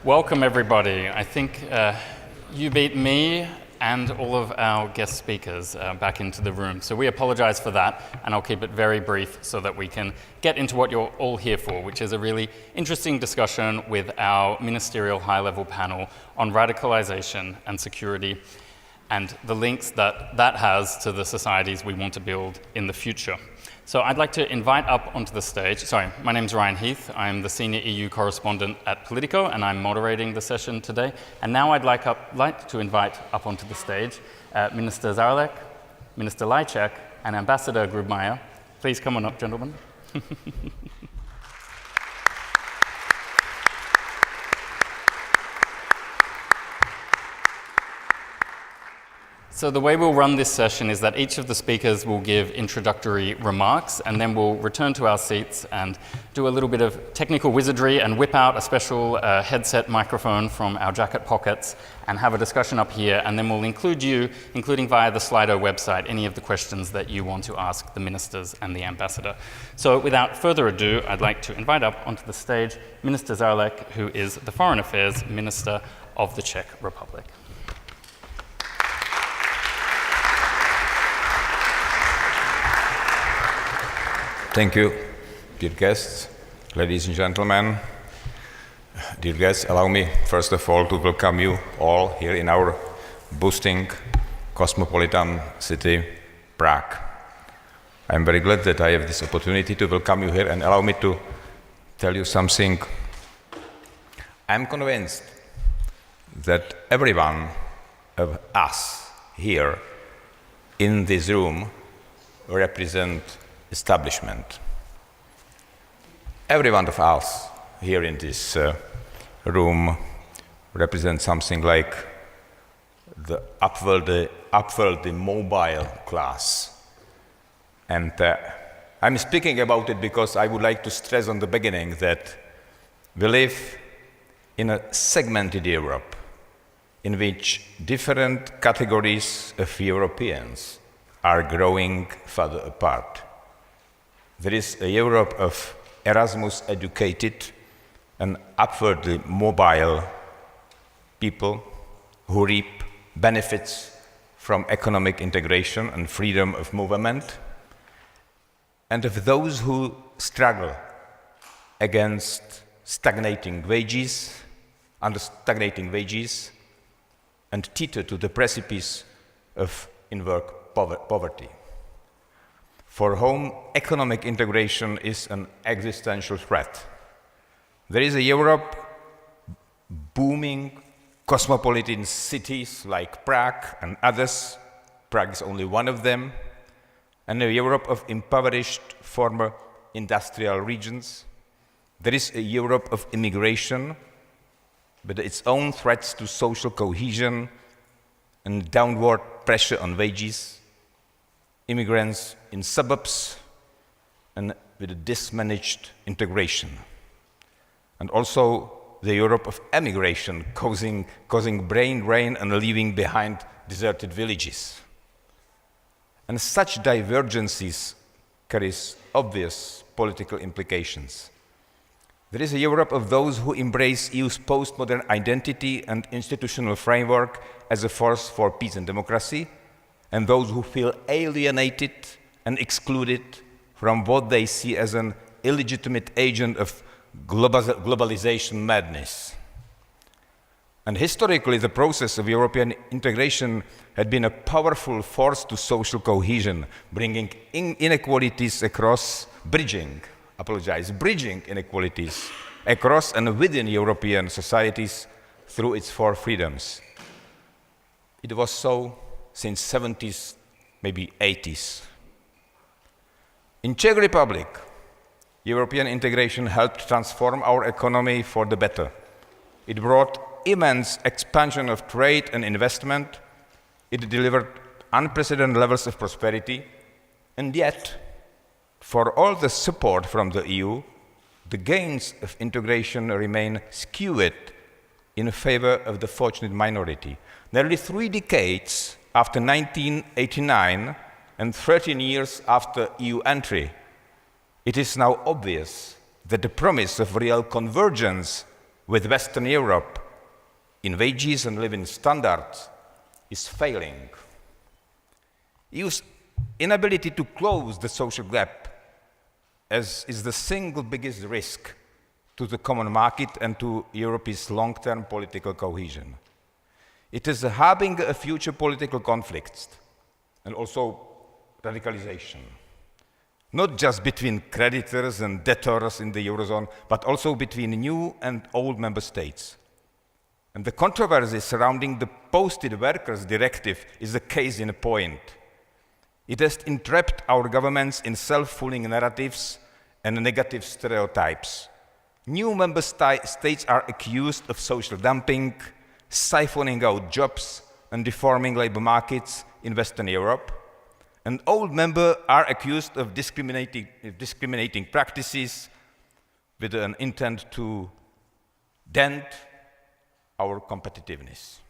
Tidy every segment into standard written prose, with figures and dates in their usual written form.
Welcome, everybody. I think you beat me and all of our guest speakers back into the room. So we apologize for that, and I'll keep it very brief so that we can get into what you're all here for, which is a really interesting discussion with our Ministerial high-level panel on radicalization and security and the links that that has to the societies we want to build in the future. So I'd like to invite up onto the stage, my name's Heath, I'm the Senior EU Correspondent at Politico, and I'm moderating the session today. And now I'd like to invite up onto the stage Minister Zaorálek, Minister Lajčák, and Ambassador Lubomír. Please come on up, gentlemen. So the way we'll run this session is that each of the speakers will give introductory remarks, and then we'll return to our seats and do a little bit of technical wizardry and whip out a special headset microphone from our jacket pockets and have a discussion up here, and then we'll include you, including via the Slido website, any of the questions that you want to ask the ministers and the ambassador. So without further ado, I'd like to invite up onto the stage Minister Zaorálek, who is the Foreign Affairs Minister of the Czech Republic. Thank you, dear guests, ladies and gentlemen. Dear guests, allow me first of all to welcome you all here in our boosting cosmopolitan city, Prague. I'm very glad that I have this opportunity to welcome you here, and allow me to tell you something. I'm convinced that every one of us here in this room represent establishment. Every one of us here in this room represents something like the upwardly mobile class. And I'm speaking about it because I would like to stress on the beginning that we live in a segmented Europe in which different categories of Europeans are growing further apart. There is a Europe of Erasmus-educated and upwardly mobile people who reap benefits from economic integration and freedom of movement, and of those who struggle against stagnating wages, and teeter to the precipice of in-work poverty. For whom economic integration is an existential threat. There is a Europe booming cosmopolitan cities like Prague and others. Prague is only one of them. And a Europe of impoverished former industrial regions. There is a Europe of immigration with its own threats to social cohesion and downward pressure on wages. Immigrants in suburbs and with a dismanaged integration. And also the Europe of emigration causing brain drain and leaving behind deserted villages. And such divergences carries obvious political implications. There is a Europe of those who embrace EU's postmodern identity and institutional framework as a force for peace and democracy, and those who feel alienated and excluded from what they see as an illegitimate agent of globalization madness. And historically, the process of European integration had been a powerful force to social cohesion, bringing inequalities across, bridging inequalities across and within European societies through its four freedoms. It was so since 70s, maybe 80s. In Czech Republic, European integration helped transform our economy for the better. It brought immense expansion of trade and investment. It delivered unprecedented levels of prosperity. And yet, for all the support from the EU, the gains of integration remain skewed in favor of the fortunate minority. Nearly 3 decades after 1989 and 13 years after EU entry, it is now obvious that the promise of real convergence with Western Europe in wages and living standards is failing. EU's inability to close the social gap is the single biggest risk to the common market and to Europe's long-term political cohesion. It is a harbinger of future political conflicts and also radicalization, not just between creditors and debtors in the Eurozone, but also between new and old member states. And the controversy surrounding the Posted Workers Directive is a case in point. It has entrapped our governments in self-fulfilling narratives and negative stereotypes. New member states are accused of social dumping, siphoning out jobs and deforming labor markets in Western Europe. And old members are accused of discriminating practices with an intent to dent our competitiveness.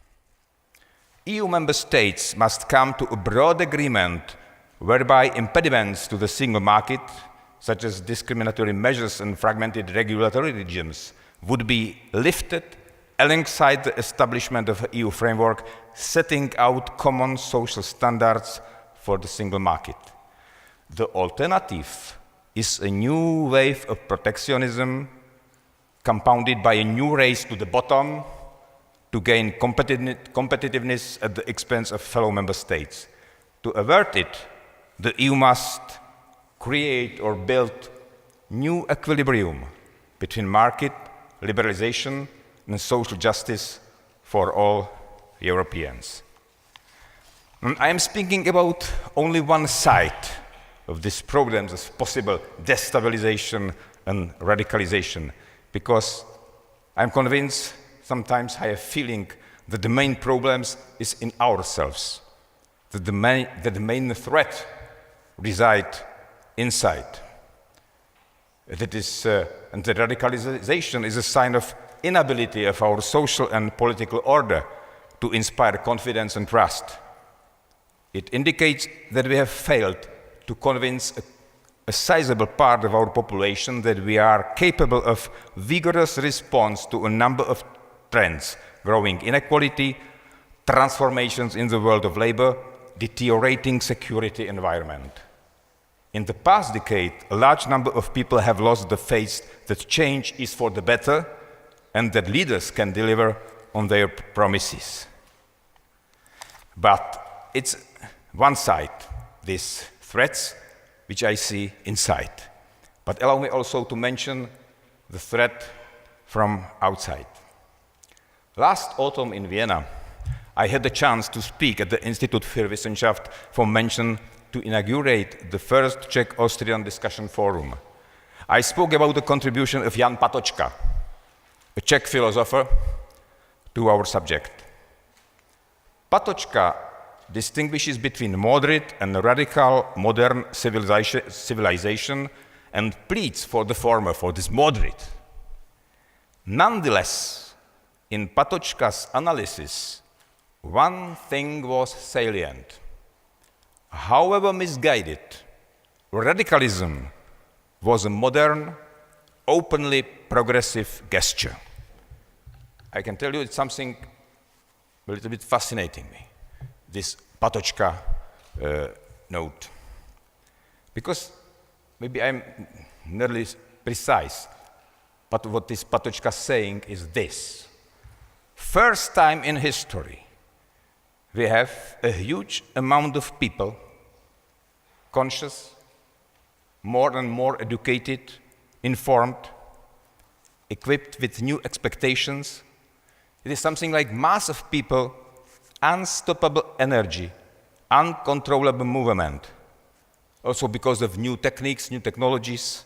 EU member states must come to a broad agreement whereby impediments to the single market, such as discriminatory measures and fragmented regulatory regimes, would be lifted alongside the establishment of an EU framework setting out common social standards for the single market. The alternative is a new wave of protectionism compounded by a new race to the bottom to gain competitiveness at the expense of fellow member states. To avert it, the EU must create or build new equilibrium between market liberalization and social justice for all Europeans. And I am speaking about only one side of these problems of possible destabilization and radicalization, because I'm convinced, sometimes I have a feeling, that the main problems is in ourselves, that the main threat reside inside. And the radicalization is a sign of inability of our social and political order to inspire confidence and trust. It indicates that we have failed to convince a sizable part of our population that we are capable of vigorous response to a number of trends: growing inequality, transformations in the world of labor, deteriorating security environment. In the past decade, a large number of people have lost the faith that change is for the better and that leaders can deliver on their promises. But it's one side, these threats, which I see inside. But allow me also to mention the threat from outside. Last autumn in Vienna, I had the chance to speak at the Institute für Wissenschaft for Menschen to inaugurate the first Czech-Austrian discussion forum. I spoke about the contribution of Jan Patočka, a Czech philosopher, to our subject. Patočka distinguishes between moderate and radical modern civilization and pleads for the former, for this moderate. Nonetheless, in Patočka's analysis, one thing was salient. However misguided, radicalism was a modern, openly progressive gesture. I can tell you it's something a little bit fascinating me, this Patočka note. Because maybe I'm nearly precise, but what this Patočka saying is this. First time in history, we have a huge amount of people, conscious, more and more educated, informed, equipped with new expectations. It is something like mass of people, unstoppable energy, uncontrollable movement. Also because of new techniques, new technologies,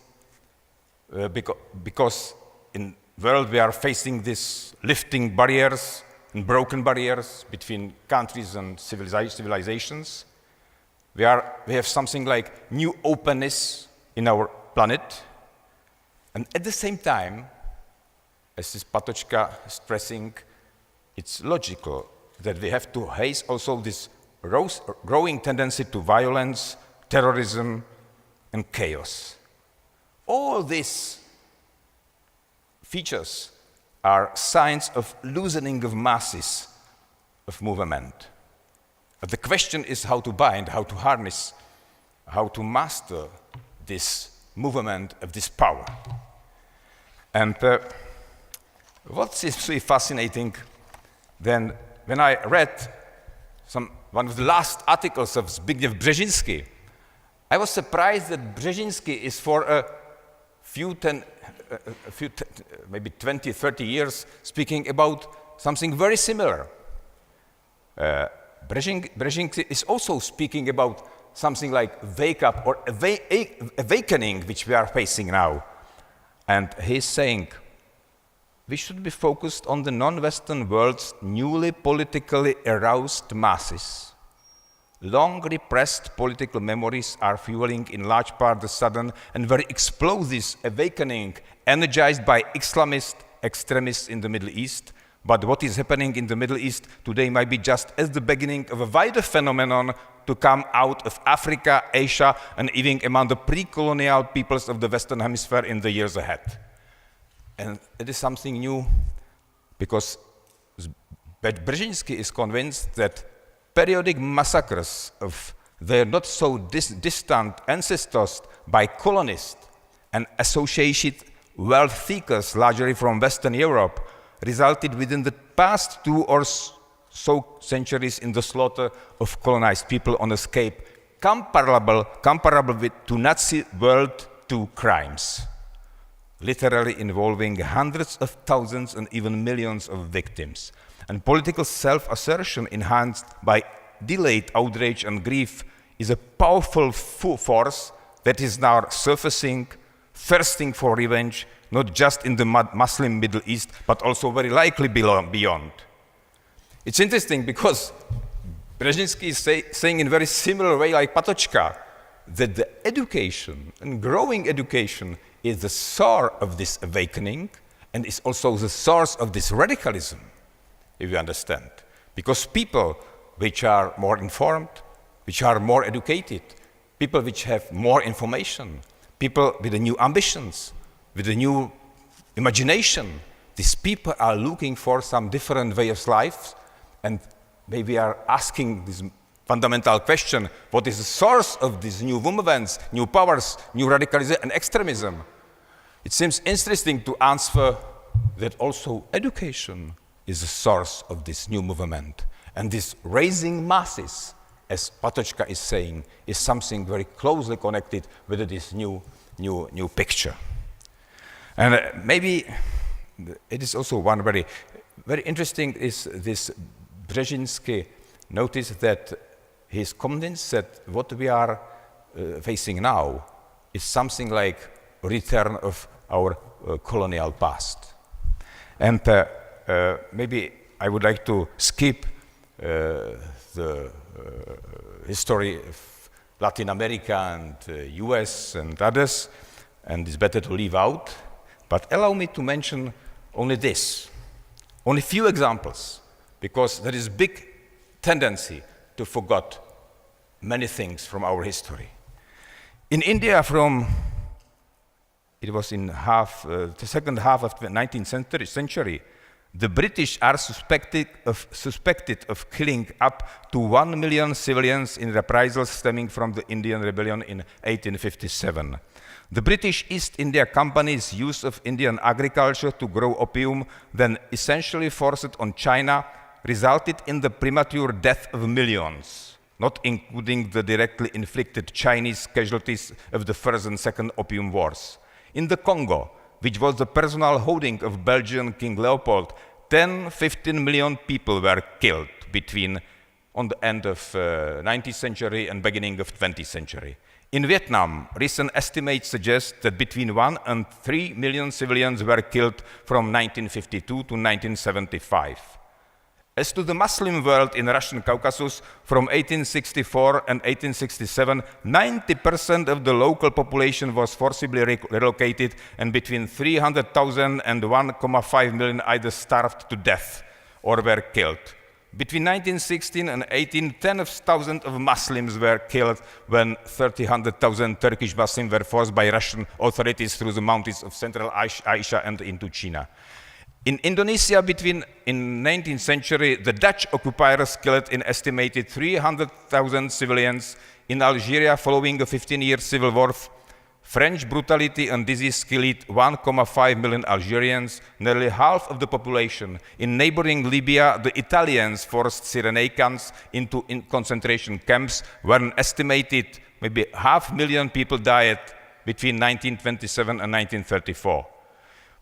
because in the world we are facing these lifting barriers and broken barriers between countries and civilizations. We have something like new openness in our planet. And at the same time, as this Patočka is stressing, it's logical that we have to face also this growing tendency to violence, terrorism, and chaos. All these features are signs of loosening of masses of movement. But the question is how to bind, how to harness, how to master this movement of this power. And what seems really fascinating, then when I read one of the last articles of Zbigniew Brzezinski, I was surprised that Brzezinski is for maybe 20, 30 years speaking about something very similar. Brzezinski is also speaking about something like wake up or awakening, which we are facing now. And he's saying, we should be focused on the non-Western world's newly politically aroused masses. Long repressed political memories are fueling in large part the sudden and very explosive awakening energized by Islamist extremists in the Middle East. But what is happening in the Middle East today might be just as the beginning of a wider phenomenon to come out of Africa, Asia, and even among the pre-colonial peoples of the Western Hemisphere in the years ahead. And it is something new because Brzezinski is convinced that periodic massacres of their not so distant ancestors by colonists and associated wealth seekers, largely from Western Europe, resulted within the past 2 or so centuries in the slaughter of colonized people on a scale comparable to Nazi World II crimes, literally involving hundreds of thousands and even millions of victims. And political self-assertion enhanced by delayed outrage and grief is a powerful force that is now surfacing, thirsting for revenge, not just in the Muslim Middle East, but also very likely beyond. It's interesting because Brzezinski is saying in a very similar way like Patočka that the education and growing education is the source of this awakening and is also the source of this radicalism, if you understand. Because people which are more informed, which are more educated, people which have more information, people with the new ambitions, with the new imagination, these people are looking for some different way of life, and maybe are asking this fundamental question, what is the source of these new movements, new powers, new radicalism and extremism? It seems interesting to answer that also education is the source of this new movement. And this raising masses, as Patočka is saying, is something very closely connected with this new picture. And maybe it is also one very interesting is this Brzezinski noticed that he is convinced that what we are facing now is something like a return of our colonial past. And maybe I would like to skip the history of Latin America and US and others, and it's better to leave out. But allow me to mention only this, only few examples, because there is big tendency to forget many things from our history. In India, it was in the second half of the 19th century, the British are suspected of killing up to 1 million civilians in reprisals stemming from the Indian Rebellion in 1857. The British East India Company's use of Indian agriculture to grow opium, then essentially forced on China, resulted in the premature death of millions, not including the directly inflicted Chinese casualties of the First and Second Opium Wars. In the Congo, which was the personal holding of Belgian King Leopold, 10-15 million people were killed on the end of 19th century and beginning of 20th century. In Vietnam, recent estimates suggest that between 1 and 3 million civilians were killed from 1952 to 1975. As to the Muslim world in Russian Caucasus, from 1864 and 1867, 90% of the local population was forcibly relocated, and between 300,000 and 1.5 million either starved to death or were killed. Between 1916 and 18, tens of thousands of Muslims were killed when 300,000 Turkish Muslims were forced by Russian authorities through the mountains of Central Asia and into China. In Indonesia, in 19th century, the Dutch occupiers killed an estimated 300,000 civilians. In Algeria, following a 15-year civil war, French brutality and disease killed 1.5 million Algerians, nearly half of the population. In neighboring Libya, the Italians forced Cyrenaians into concentration camps, where an estimated maybe 500,000 people died between 1927 and 1934.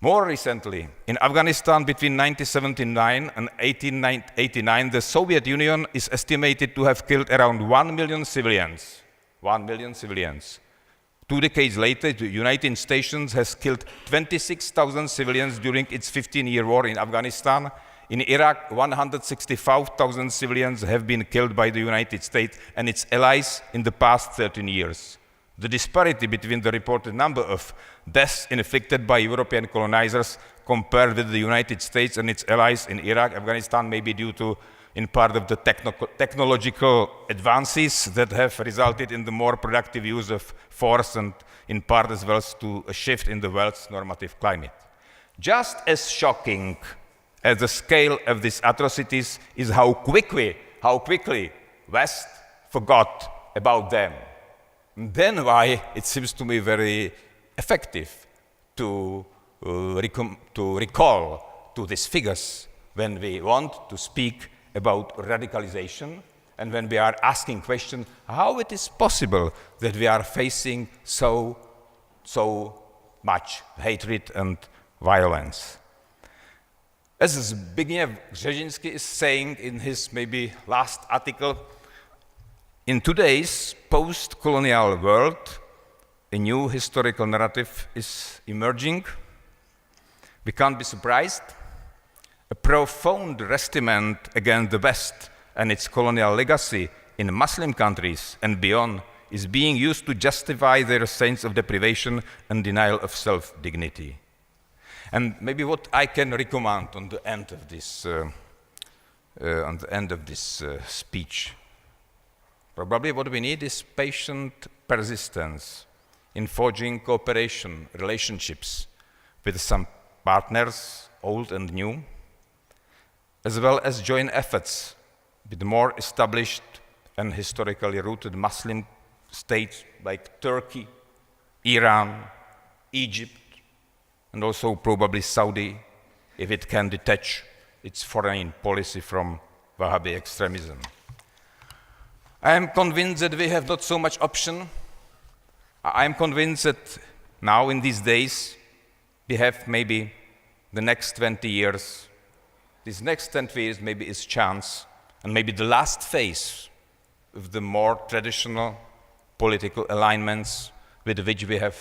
More recently, in Afghanistan between 1979 and 1889, the Soviet Union is estimated to have killed around 1 million civilians. 1 million civilians. 2 decades later, the United States has killed 26,000 civilians during its 15-year war in Afghanistan. In Iraq, 165,000 civilians have been killed by the United States and its allies in the past 13 years. The disparity between the reported number of deaths inflicted by European colonizers compared with the United States and its allies in Iraq, Afghanistan may be due to, in part, of the technological advances that have resulted in the more productive use of force, and in part as well to a shift in the world's normative climate. Just as shocking as the scale of these atrocities is how quickly West forgot about them. And then why it seems to me very effective to recall to these figures when we want to speak about radicalization and when we are asking questions how it is possible that we are facing so much hatred and violence. As Zbigniew Brzezinski is saying in his maybe last article, in today's post-colonial world, a new historical narrative is emerging. We can't be surprised. A profound resentment against the West and its colonial legacy in Muslim countries and beyond is being used to justify their sense of deprivation and denial of self-dignity. And maybe what I can recommend on the end of this, speech, probably what we need is patient persistence in forging cooperation relationships with some partners, old and new, as well as joint efforts with more established and historically rooted Muslim states like Turkey, Iran, Egypt, and also probably Saudi, if it can detach its foreign policy from Wahhabi extremism. I am convinced that we have not so much option. I am convinced that now in these days, we have maybe the next 20 years. These next 20 years maybe is chance, and maybe the last phase of the more traditional political alignments with which we have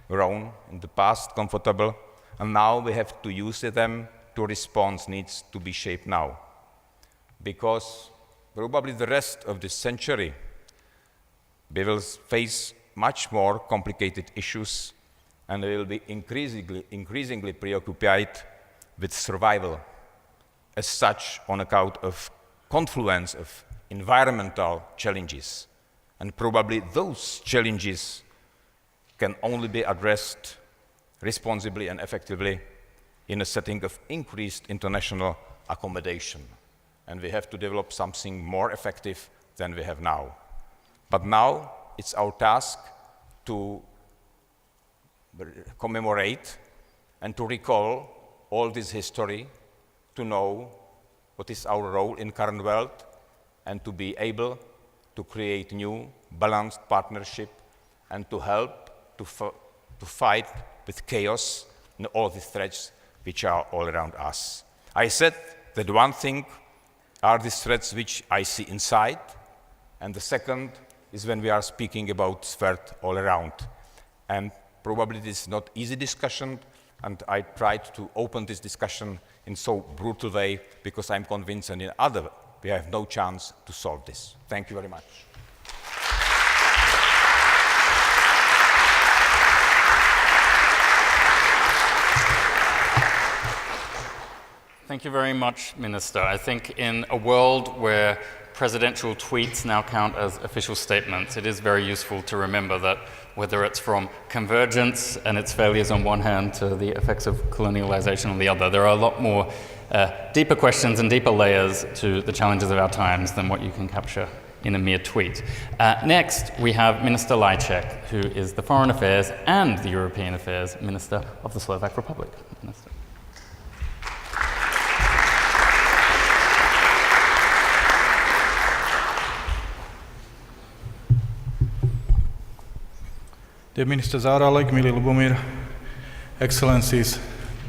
grown in the past, comfortable, and now we have to use them to respond needs to be shaped now. Because probably the rest of this century, we will face much more complicated issues and we will be increasingly preoccupied with survival as such on account of confluence of environmental challenges. And probably those challenges can only be addressed responsibly and effectively in a setting of increased international accommodation. And we have to develop something more effective than we have now. But now it's our task to commemorate and to recall all this history, to know what is our role in current world, and to be able to create new balanced partnership and to help to fight with chaos and all the threats which are all around us. I said that one thing are these threats which I see inside, and the second is when we are speaking about threat all around. And probably this is not easy discussion, and I tried to open this discussion in so brutal way because I'm convinced that in other we have no chance to solve this. Thank you very much. Thank you very much, Minister. I think in a world where presidential tweets now count as official statements, it is very useful to remember that whether it's from convergence and its failures on one hand to the effects of colonialization on the other, there are a lot more deeper questions and deeper layers to the challenges of our times than what you can capture in a mere tweet. Next, we have Minister Lajčák, who is the Foreign Affairs and the European Affairs Minister of the Slovak Republic. Minister. Dear Minister Zaorálek, milý Lubomír, Excellencies,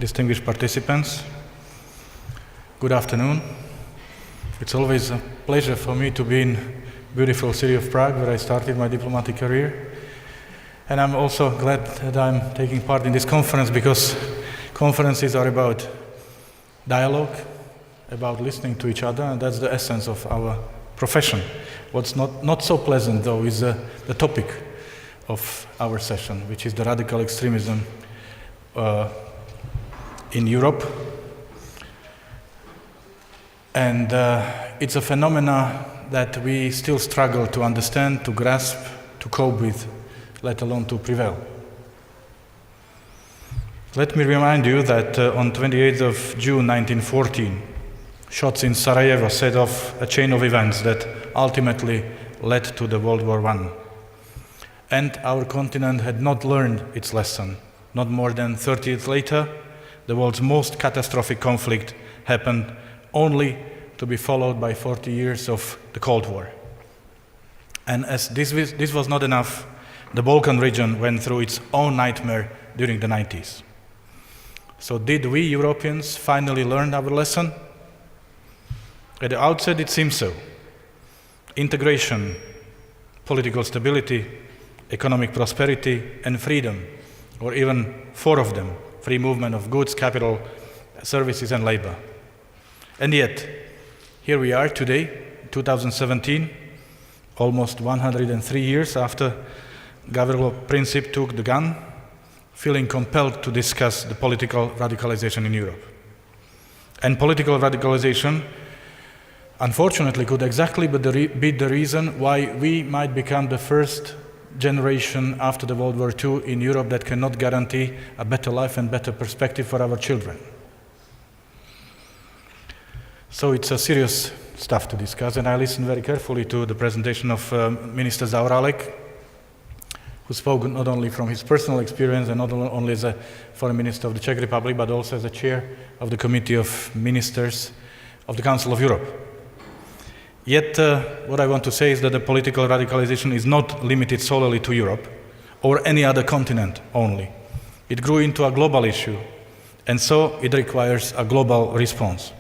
distinguished participants, good afternoon. It's always a pleasure for me to be in beautiful city of Prague, where I started my diplomatic career. And I'm also glad that I'm taking part in this conference, because conferences are about dialogue, about listening to each other, and that's the essence of our profession. What's not so pleasant, though, is the topic of our session, which is the radical extremism in Europe. And it's a phenomena that we still struggle to understand, to grasp, to cope with, let alone to prevail. Let me remind you that on 28th of June 1914, shots in Sarajevo set off a chain of events that ultimately led to the World War I. And our continent had not learned its lesson. Not more than 30 years later, the world's most catastrophic conflict happened, only to be followed by 40 years of the Cold War. And as this was not enough, the Balkan region went through its own nightmare during the 90s. So did we Europeans finally learn our lesson? At the outset, it seems so. Integration, political stability, economic prosperity, and freedom, or even four of them: free movement of goods, capital, services, and labor. And yet, here we are today, 2017, almost 103 years after Gavrilo Princip took the gun, feeling compelled to discuss the political radicalization in Europe. And political radicalization, unfortunately, could exactly be the reason why we might become the first generation after the World War II in Europe that cannot guarantee a better life and better perspective for our children. So it's a serious stuff to discuss, and I listened very carefully to the presentation of Minister Zaorálek, who spoke not only from his personal experience and not only as a foreign minister of the Czech Republic, but also as a chair of the Committee of Ministers of the Council of Europe. Yet, what I want to say is that the political radicalization is not limited solely to Europe or any other continent only. It grew into a global issue, and so it requires a global response.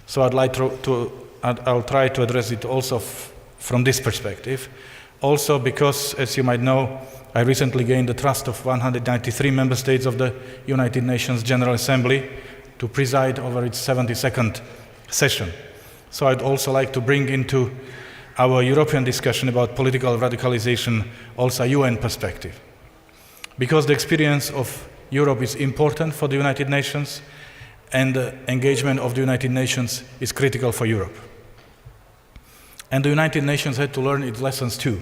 So I'll try to address it also from this perspective. Also because, as you might know, I recently gained the trust of 193 member states of the United Nations General Assembly to preside over its 72nd session. So I'd also like to bring into our European discussion about political radicalization also a UN perspective. Because the experience of Europe is important for the United Nations, and the engagement of the United Nations is critical for Europe. And the United Nations had to learn its lessons too.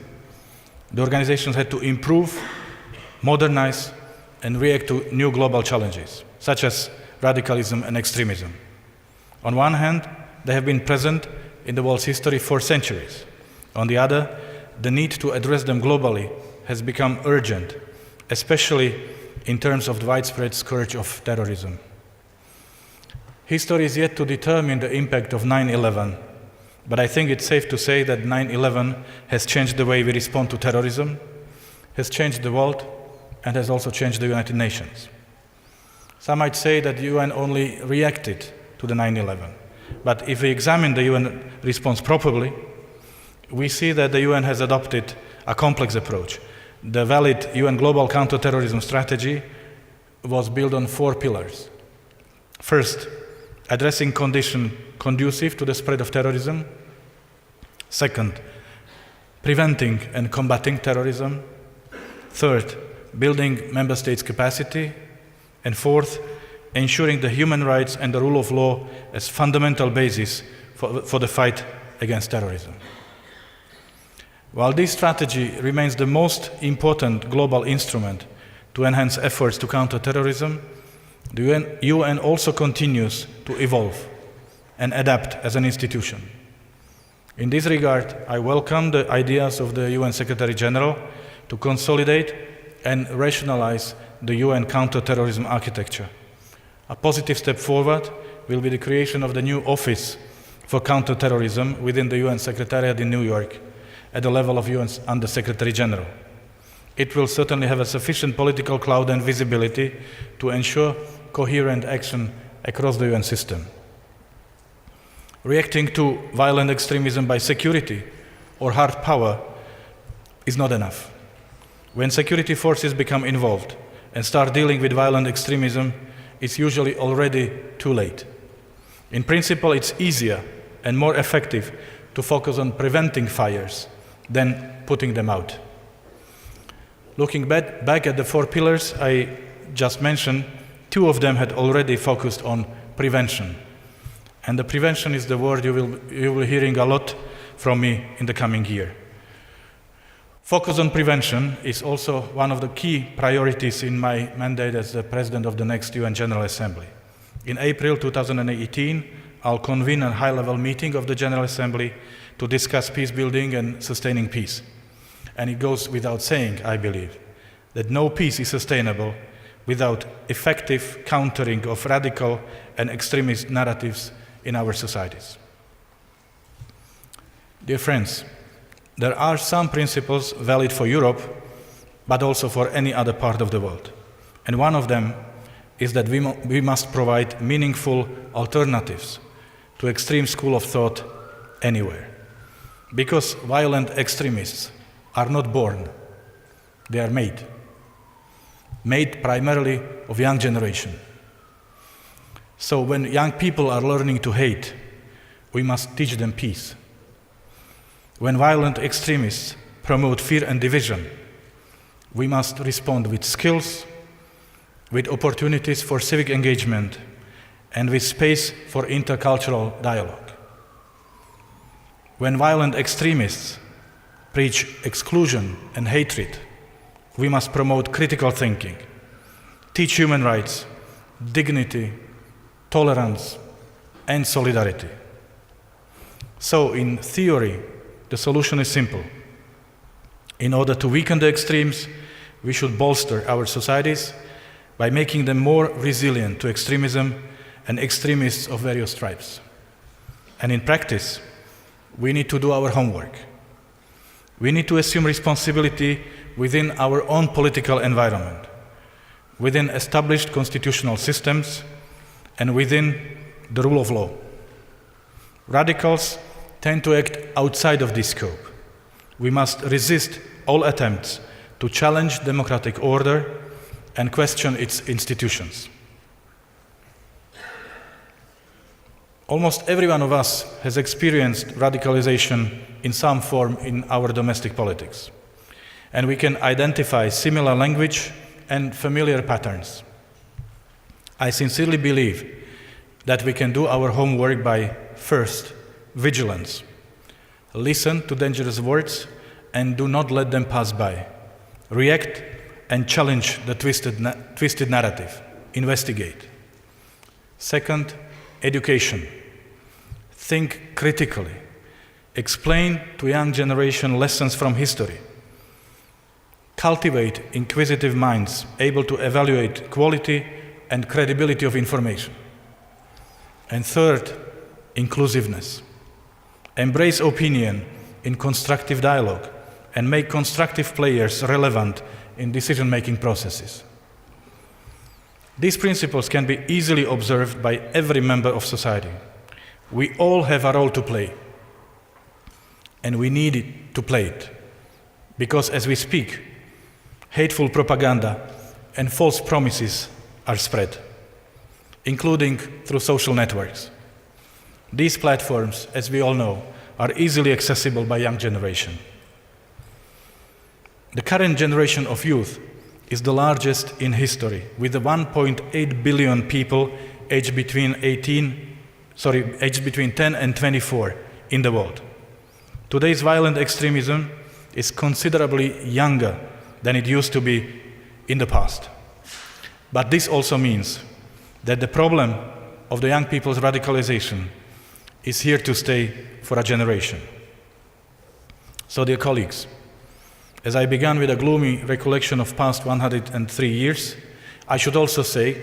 The organizations had to improve, modernize, and react to new global challenges, such as radicalism and extremism. On one hand, they have been present in the world's history for centuries. On the other, the need to address them globally has become urgent, especially in terms of the widespread scourge of terrorism. History is yet to determine the impact of 9/11, but I think it's safe to say that 9/11 has changed the way we respond to terrorism, has changed the world, and has also changed the United Nations. Some might say that the UN only reacted to the 9/11. But if we examine the UN response properly, we see that the UN has adopted a complex approach. The valid UN Global Counterterrorism Strategy was built on 4 pillars. First, addressing conditions conducive to the spread of terrorism. Second, preventing and combating terrorism. Third, building member states' capacity. And fourth, ensuring the human rights and the rule of law as fundamental basis for the fight against terrorism. While this strategy remains the most important global instrument to enhance efforts to counter terrorism, the UN also continues to evolve and adapt as an institution. In this regard, I welcome the ideas of the UN Secretary General to consolidate and rationalize the UN counter-terrorism architecture. A positive step forward will be the creation of the new Office for Counter-Terrorism within the UN Secretariat in New York at the level of UN Under-Secretary General. It will certainly have a sufficient political clout and visibility to ensure coherent action across the UN system. Reacting to violent extremism by security or hard power is not enough. When security forces become involved and start dealing with violent extremism, it's usually already too late. In principle, it's easier and more effective to focus on preventing fires than putting them out. Looking back at the 4 pillars I just mentioned, 2 of them had already focused on prevention. And the prevention is the word you will be hearing a lot from me in the coming year. Focus on prevention is also one of the key priorities in my mandate as the President of the next UN General Assembly. In April 2018, I'll convene a high-level meeting of the General Assembly to discuss peace building and sustaining peace. And it goes without saying, I believe, that no peace is sustainable without effective countering of radical and extremist narratives in our societies. Dear friends, there are some principles valid for Europe, but also for any other part of the world. And one of them is that we must provide meaningful alternatives to extreme school of thought anywhere. Because violent extremists are not born, they are made. Made primarily of young generation. So when young people are learning to hate, we must teach them peace. When violent extremists promote fear and division, we must respond with skills, with opportunities for civic engagement, and with space for intercultural dialogue. When violent extremists preach exclusion and hatred, we must promote critical thinking, teach human rights, dignity, tolerance, and solidarity. So, in theory, the solution is simple. In order to weaken the extremes, we should bolster our societies by making them more resilient to extremism and extremists of various stripes. And in practice, we need to do our homework. We need to assume responsibility within our own political environment, within established constitutional systems, and within the rule of law. Radicals tend to act outside of this scope. We must resist all attempts to challenge democratic order and question its institutions. Almost every one of us has experienced radicalization in some form in our domestic politics, and we can identify similar language and familiar patterns. I sincerely believe that we can do our homework by, first, vigilance. Listen to dangerous words and do not let them pass by. React and challenge the twisted narrative. Investigate. Second, education. Think critically. Explain to young generation lessons from history. Cultivate inquisitive minds able to evaluate quality and credibility of information. And third, inclusiveness. Embrace opinion in constructive dialogue and make constructive players relevant in decision-making processes. These principles can be easily observed by every member of society. We all have a role to play, and we need to play it, because as we speak, hateful propaganda and false promises are spread, including through social networks. These platforms, as we all know, are easily accessible by young generation. The current generation of youth is the largest in history, with the 1.8 billion people aged between 10 and 24 in the world. Today's violent extremism is considerably younger than it used to be in the past. But this also means that the problem of the young people's radicalization is here to stay for a generation. So, dear colleagues, as I began with a gloomy recollection of past 103 years, I should also say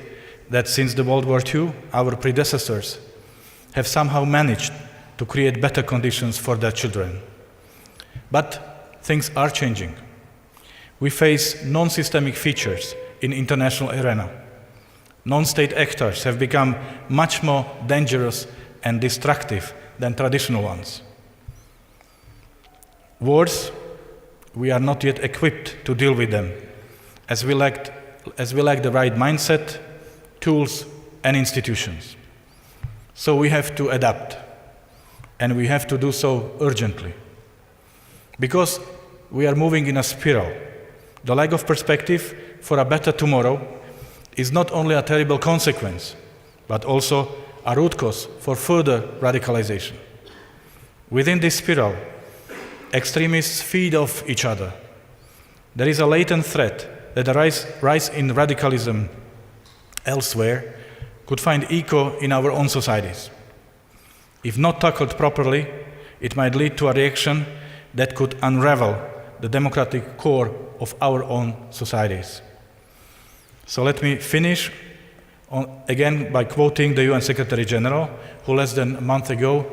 that since the World War II, our predecessors have somehow managed to create better conditions for their children. But things are changing. We face non-systemic features in international arena. Non-state actors have become much more dangerous and destructive than traditional ones. Worse, we are not yet equipped to deal with them, as we lack the right mindset, tools, and institutions. So we have to adapt, and we have to do so urgently. Because we are moving in a spiral, the lack of perspective for a better tomorrow is not only a terrible consequence, but also a root cause for further radicalization. Within this spiral, extremists feed off each other. There is a latent threat that the rise in radicalism elsewhere could find echo in our own societies. If not tackled properly, it might lead to a reaction that could unravel the democratic core of our own societies. So let me finish again by quoting the UN Secretary General, who less than a month ago,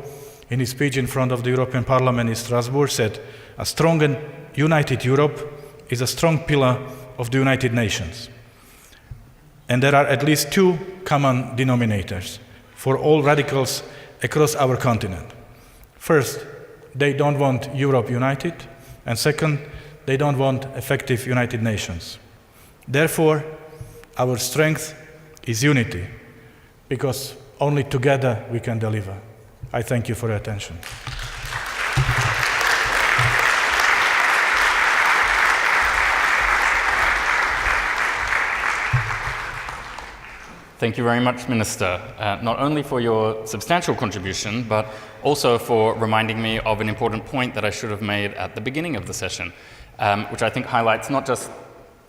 in his speech in front of the European Parliament in Strasbourg, said, "A strong and united Europe is a strong pillar of the United Nations." And there are at least two common denominators for all radicals across our continent. First, they don't want Europe united, and second, they don't want effective United Nations. Therefore, our strength is unity, because only together we can deliver. I thank you for your attention. Thank you very much, Minister, not only for your substantial contribution, but also for reminding me of an important point that I should have made at the beginning of the session, which I think highlights not just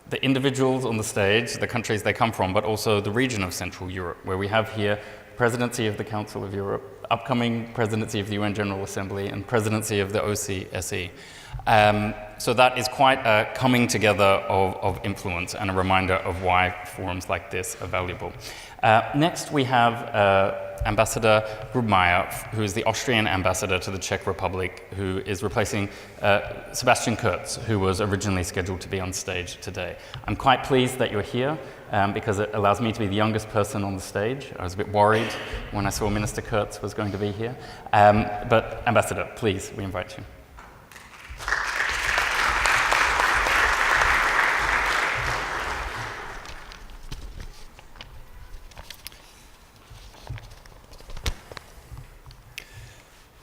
the individuals on the stage, the countries they come from, but also the region of Central Europe, where we have here Presidency of the Council of Europe, upcoming Presidency of the UN General Assembly, and Presidency of the OCSE. So that is quite a coming together of influence and a reminder of why forums like this are valuable. Next we have Ambassador Lubomír, who is the Austrian ambassador to the Czech Republic, who is replacing Sebastian Kurz, who was originally scheduled to be on stage today. I'm quite pleased that you're here because it allows me to be the youngest person on the stage. I was a bit worried when I saw Minister Kurz was going to be here. But Ambassador, please, we invite you.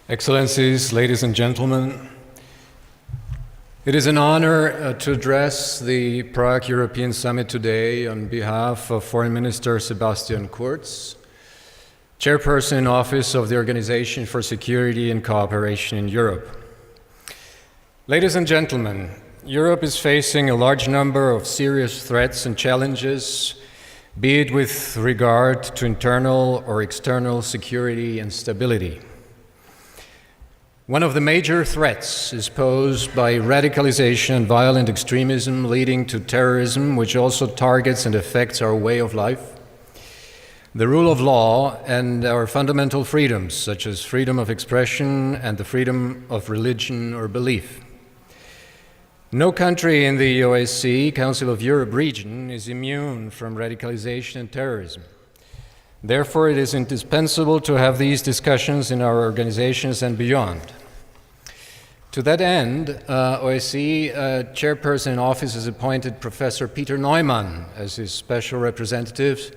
Excellencies, ladies and gentlemen, it is an honor to address the Prague European Summit today on behalf of Foreign Minister Sebastian Kurz, Chairperson in Office of the Organization for Security and Cooperation in Europe. Ladies and gentlemen, Europe is facing a large number of serious threats and challenges, be it with regard to internal or external security and stability. One of the major threats is posed by radicalization and violent extremism leading to terrorism, which also targets and affects our way of life, the rule of law, and our fundamental freedoms, such as freedom of expression and the freedom of religion or belief. No country in the OSCE, Council of Europe region, is immune from radicalization and terrorism. Therefore, it is indispensable to have these discussions in our organizations and beyond. To that end, OSCE Chairperson in Office has appointed Professor Peter Neumann as his special representative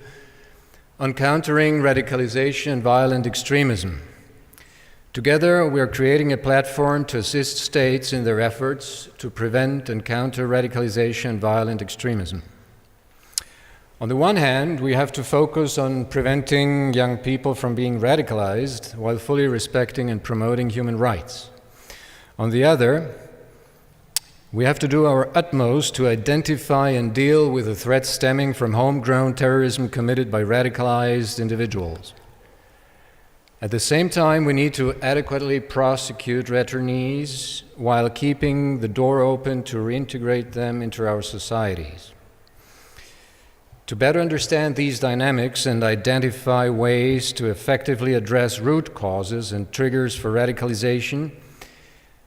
on countering radicalization and violent extremism. Together, we are creating a platform to assist states in their efforts to prevent and counter radicalization and violent extremism. On the one hand, we have to focus on preventing young people from being radicalized while fully respecting and promoting human rights. On the other, we have to do our utmost to identify and deal with the threats stemming from homegrown terrorism committed by radicalized individuals. At the same time, we need to adequately prosecute returnees while keeping the door open to reintegrate them into our societies. To better understand these dynamics and identify ways to effectively address root causes and triggers for radicalization,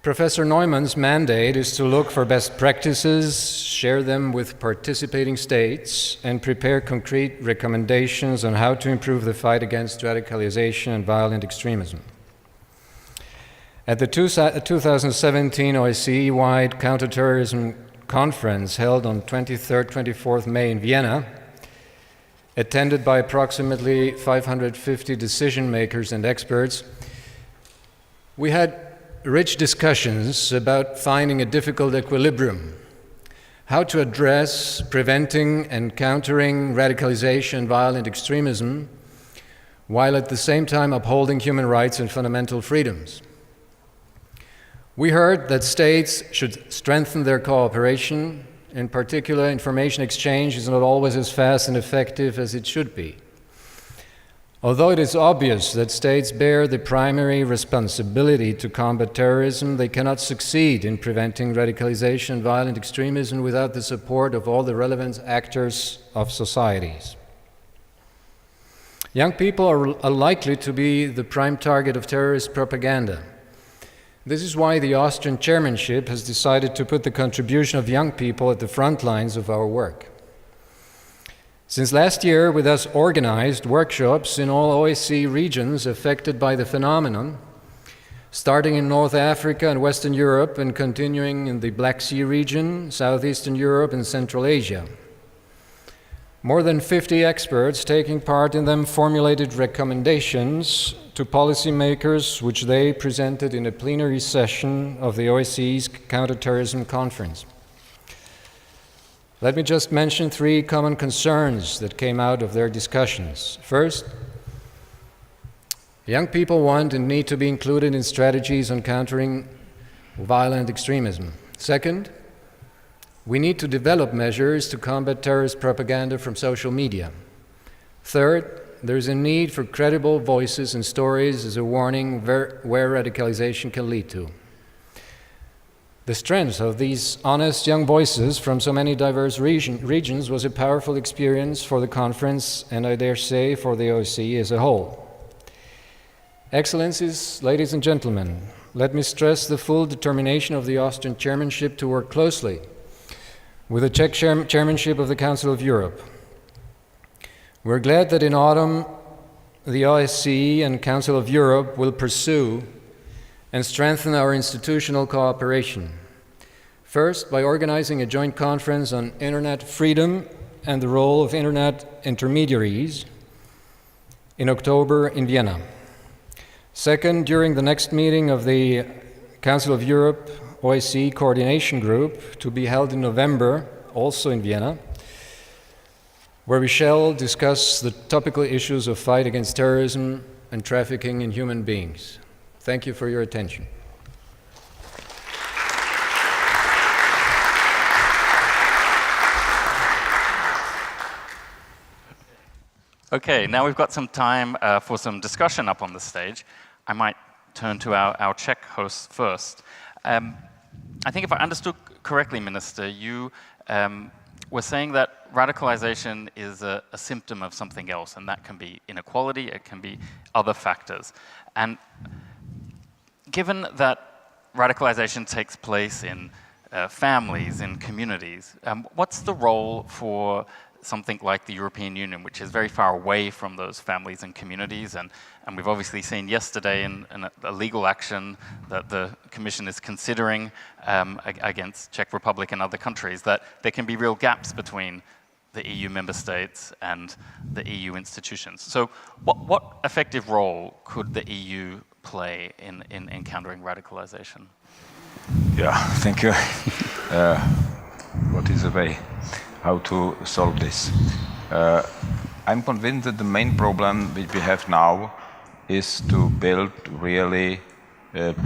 Professor Neumann's mandate is to look for best practices, share them with participating states, and prepare concrete recommendations on how to improve the fight against radicalization and violent extremism. At the 2017 OSCE-wide counterterrorism conference held on 23rd, 24th May in Vienna, attended by approximately 550 decision makers and experts, we had rich discussions about finding a difficult equilibrium, how to address preventing and countering radicalization and violent extremism, while at the same time upholding human rights and fundamental freedoms. We heard that states should strengthen their cooperation. In particular, information exchange is not always as fast and effective as it should be. Although it is obvious that states bear the primary responsibility to combat terrorism, they cannot succeed in preventing radicalization and violent extremism without the support of all the relevant actors of societies. Young people are likely to be the prime target of terrorist propaganda. This is why the Austrian chairmanship has decided to put the contribution of young people at the front lines of our work. Since last year, we thus organized workshops in all OSCE regions affected by the phenomenon, starting in North Africa and Western Europe and continuing in the Black Sea region, Southeastern Europe and Central Asia. More than 50 experts taking part in them formulated recommendations to policymakers which they presented in a plenary session of the OSCE's Counterterrorism Conference. Let me just mention three common concerns that came out of their discussions. First, young people want and need to be included in strategies on countering violent extremism. Second, we need to develop measures to combat terrorist propaganda from social media. Third, there is a need for credible voices and stories as a warning where radicalization can lead to. The strength of these honest young voices from so many diverse regions was a powerful experience for the conference and I dare say for the OSCE as a whole. Excellencies, ladies and gentlemen, let me stress the full determination of the Austrian chairmanship to work closely with the Czech chairmanship of the Council of Europe. We're glad that in autumn the OSCE and Council of Europe will pursue and strengthen our institutional cooperation. First, by organizing a joint conference on internet freedom and the role of internet intermediaries in October in Vienna. Second, during the next meeting of the Council of Europe OSCE Coordination Group to be held in November, also in Vienna, where we shall discuss the topical issues of fight against terrorism and trafficking in human beings. Thank you for your attention. Okay, now we've got some time for some discussion up on the stage. I might turn to our Czech hosts first. I think if I understood correctly, Minister, you were saying that radicalization is a symptom of something else, and that can be inequality, it can be other factors. And given that radicalization takes place in families, in communities, what's the role for something like the European Union, which is very far away from those families and communities, and we've obviously seen yesterday in a legal action that the Commission is considering against Czech Republic and other countries, that there can be real gaps between the EU member states and the EU institutions. So what effective role could the EU play in countering radicalization? Yeah, thank you. What is the way how to solve this? I'm convinced that the main problem which we have now is to build really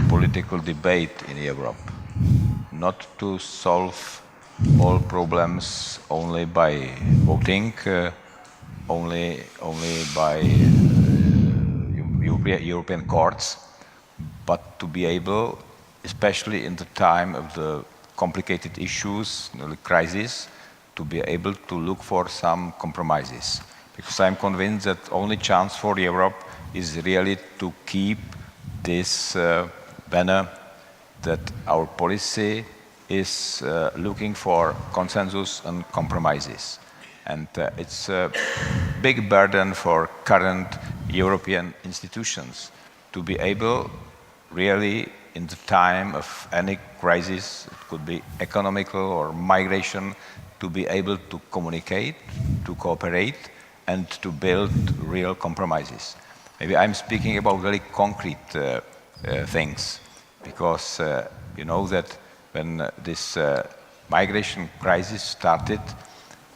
political debate in Europe, not to solve all problems only by voting, only by European courts, but to be able, especially in the time of the complicated issues, the crisis, to be able to look for some compromises. Because I'm convinced that only chance for Europe is really to keep this banner that our policy is looking for consensus and compromises. And it's a big burden for current European institutions to be able really in the time of any crisis, it could be economical or migration, to be able to communicate, to cooperate, and to build real compromises. Maybe I'm speaking about very concrete things, because you know that when this migration crisis started,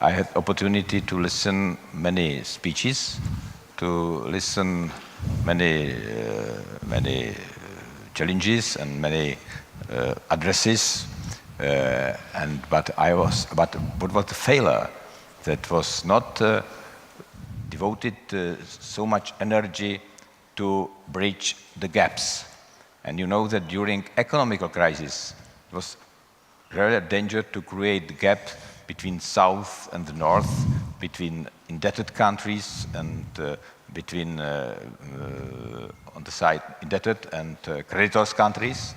I had opportunity to listen many speeches, to listen many challenges and many addresses, but what was the failure? That was not devoted so much energy to bridge the gaps. And you know that during economical crisis, it was really a danger to create the gap between South and the North, between indebted countries and between, on the side, indebted and creditors countries.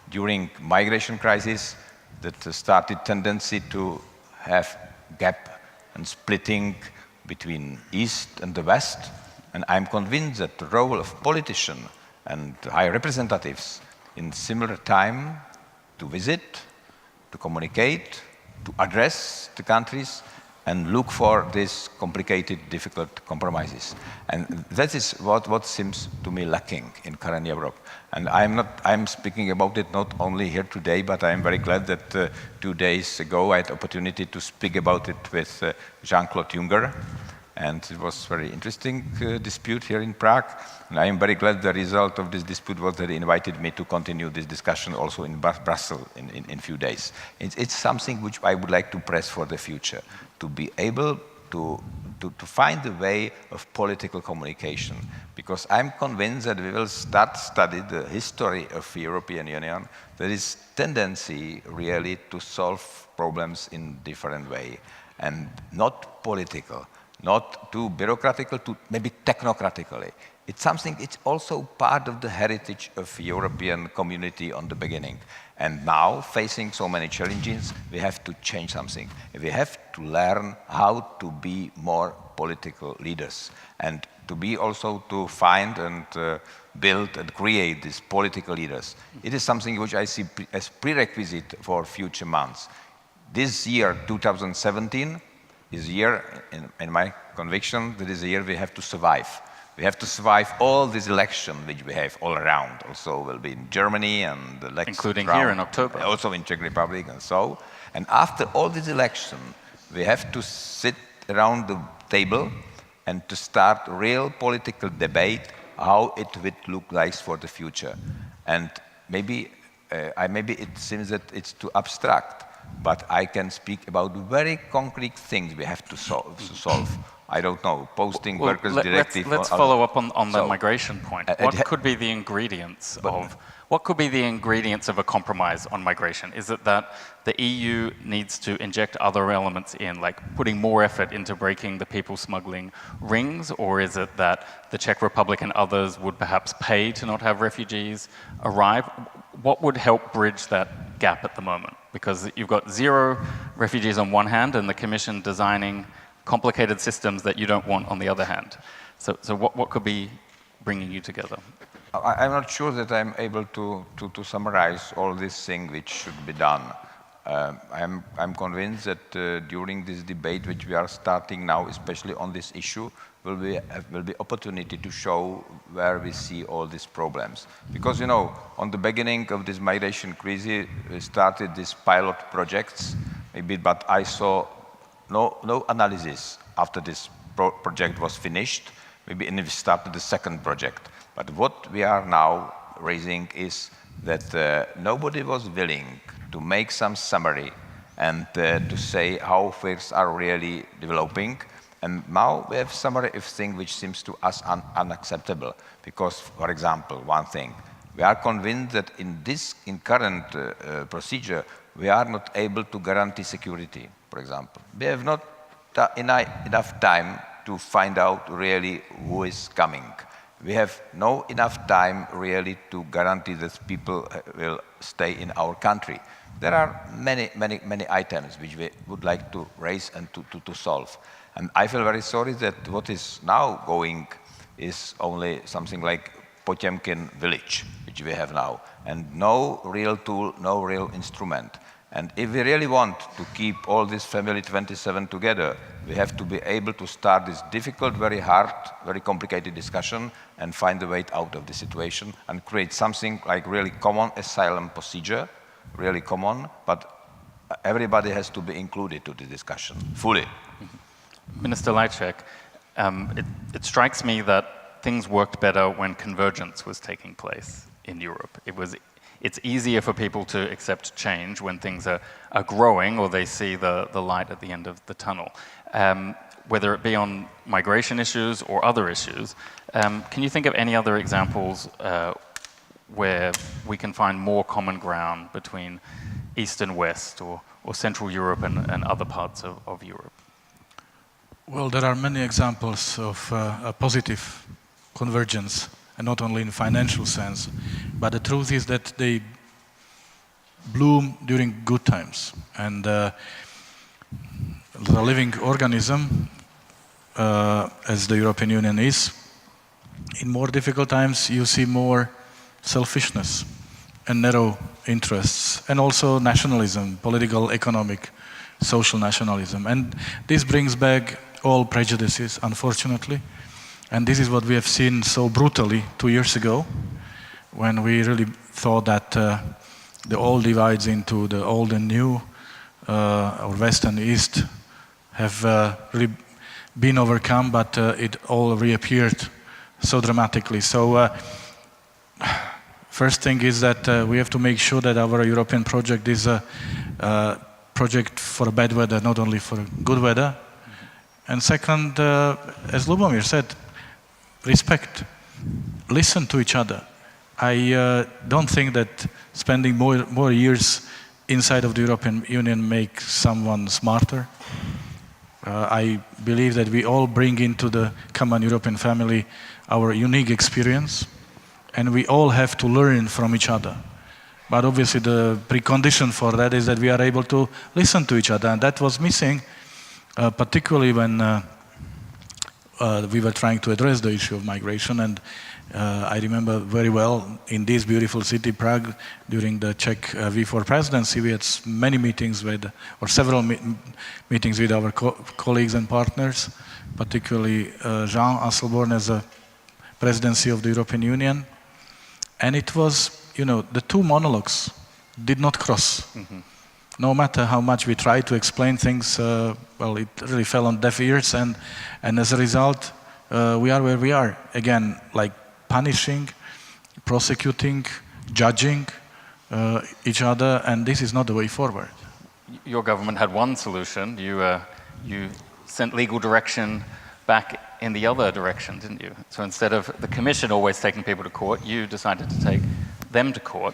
During migration crisis, that started tendency to have gap and splitting between East and the West. And I'm convinced that the role of politicians and high representatives in similar time to visit, to communicate, to address the countries and look for these complicated, difficult compromises. And that is what seems to me lacking in current Europe. And I'm speaking about it not only here today, but I'm very glad that 2 days ago I had the opportunity to speak about it with Jean-Claude Juncker. And it was a very interesting dispute here in Prague. And I am very glad the result of this dispute was that they invited me to continue this discussion also in Brussels in a few days. It's something which I would like to press for the future, to be able to find a way of political communication. Because I'm convinced that we will start study the history of the European Union. There is tendency really to solve problems in different way and not political. Not too bureaucratical, to maybe technocratically. It's something, it's also part of the heritage of European community on the beginning. And now, facing so many challenges, we have to change something. We have to learn how to be more political leaders and to be also to find and build and create these political leaders. It is something which I see as prerequisite for future months. This year, 2017, is a year, in my conviction, that is a year we have to survive. We have to survive all these elections which we have all around. Also will be in Germany and the next including round, here in October. Also in Czech Republic and so. And after all these elections, we have to sit around the table and to start real political debate how it would look like for the future. And maybe it seems that it's too abstract. But I can speak about very concrete things we have to solve. I don't know, posting workers directive. Let's follow up on the migration point. What could be the ingredients of a compromise on migration? Is it that the EU needs to inject other elements in, like putting more effort into breaking the people smuggling rings, or is it that the Czech Republic and others would perhaps pay to not have refugees arrive? What would help bridge that gap at the moment? Because you've got 0 refugees on one hand and the Commission designing complicated systems that you don't want on the other hand. So what could be bringing you together? I'm not sure that I'm able to summarize all these things which should be done. I'm convinced that during this debate which we are starting now, especially on this issue, will be opportunity to show where we see all these problems. Because, you know, on the beginning of this migration crisis, we started these pilot projects, maybe, but I saw no analysis after this project was finished. Maybe and we started the second project. But what we are now raising is that nobody was willing to make some summary and to say how things are really developing. And now we have summary of things which seems to us unacceptable. Because, for example, one thing, we are convinced that in current procedure, we are not able to guarantee security, for example. We have not enough time to find out really who is coming. We have no enough time really to guarantee that people will stay in our country. There are many items which we would like to raise and to solve. And I feel very sorry that what is now going is only something like Potemkin village, which we have now, and no real tool, no real instrument. And if we really want to keep all this family 27 together, we have to be able to start this difficult, very hard, very complicated discussion and find a way out of the situation and create something like really common asylum procedure, really common, but everybody has to be included to the discussion, fully. Minister Lajčák, it strikes me that things worked better when convergence was taking place in Europe. It's easier for people to accept change when things are growing or they see the light at the end of the tunnel. Whether it be on migration issues or other issues, can you think of any other examples where we can find more common ground between East and West or Central Europe and other parts of Europe? Well, there are many examples of a positive convergence, and not only in financial sense, but the truth is that they bloom during good times. And the living organism, as the European Union is, in more difficult times you see more selfishness and narrow interests, and also nationalism, political, economic, social nationalism. And this brings back all prejudices, unfortunately. And this is what we have seen so brutally 2 years ago, when we really thought that the old divides into the old and new, or West and East, have really been overcome, but it all reappeared so dramatically. So first thing is that we have to make sure that our European project is a project for bad weather, not only for good weather. And second, as Lubomír said, respect, listen to each other. I don't think that spending more years inside of the European Union makes someone smarter. I believe that we all bring into the common European family our unique experience, and we all have to learn from each other. But obviously the precondition for that is that we are able to listen to each other, and that was missing, particularly when we were trying to address the issue of migration. And I remember very well in this beautiful city, Prague, during the Czech V4 presidency, we had many meetings with, or several meetings with our colleagues and partners, particularly Jean Asselborn as a presidency of the European Union. And it was, the two monologues did not cross. Mm-hmm. No matter how much we tried to explain things, well, it really fell on deaf ears, and as a result, we are where we are. Again, like punishing, prosecuting, judging each other, and this is not the way forward. Your government had one solution. You sent legal direction back in the other direction, didn't you? So instead of the Commission always taking people to court, you decided to take them to court.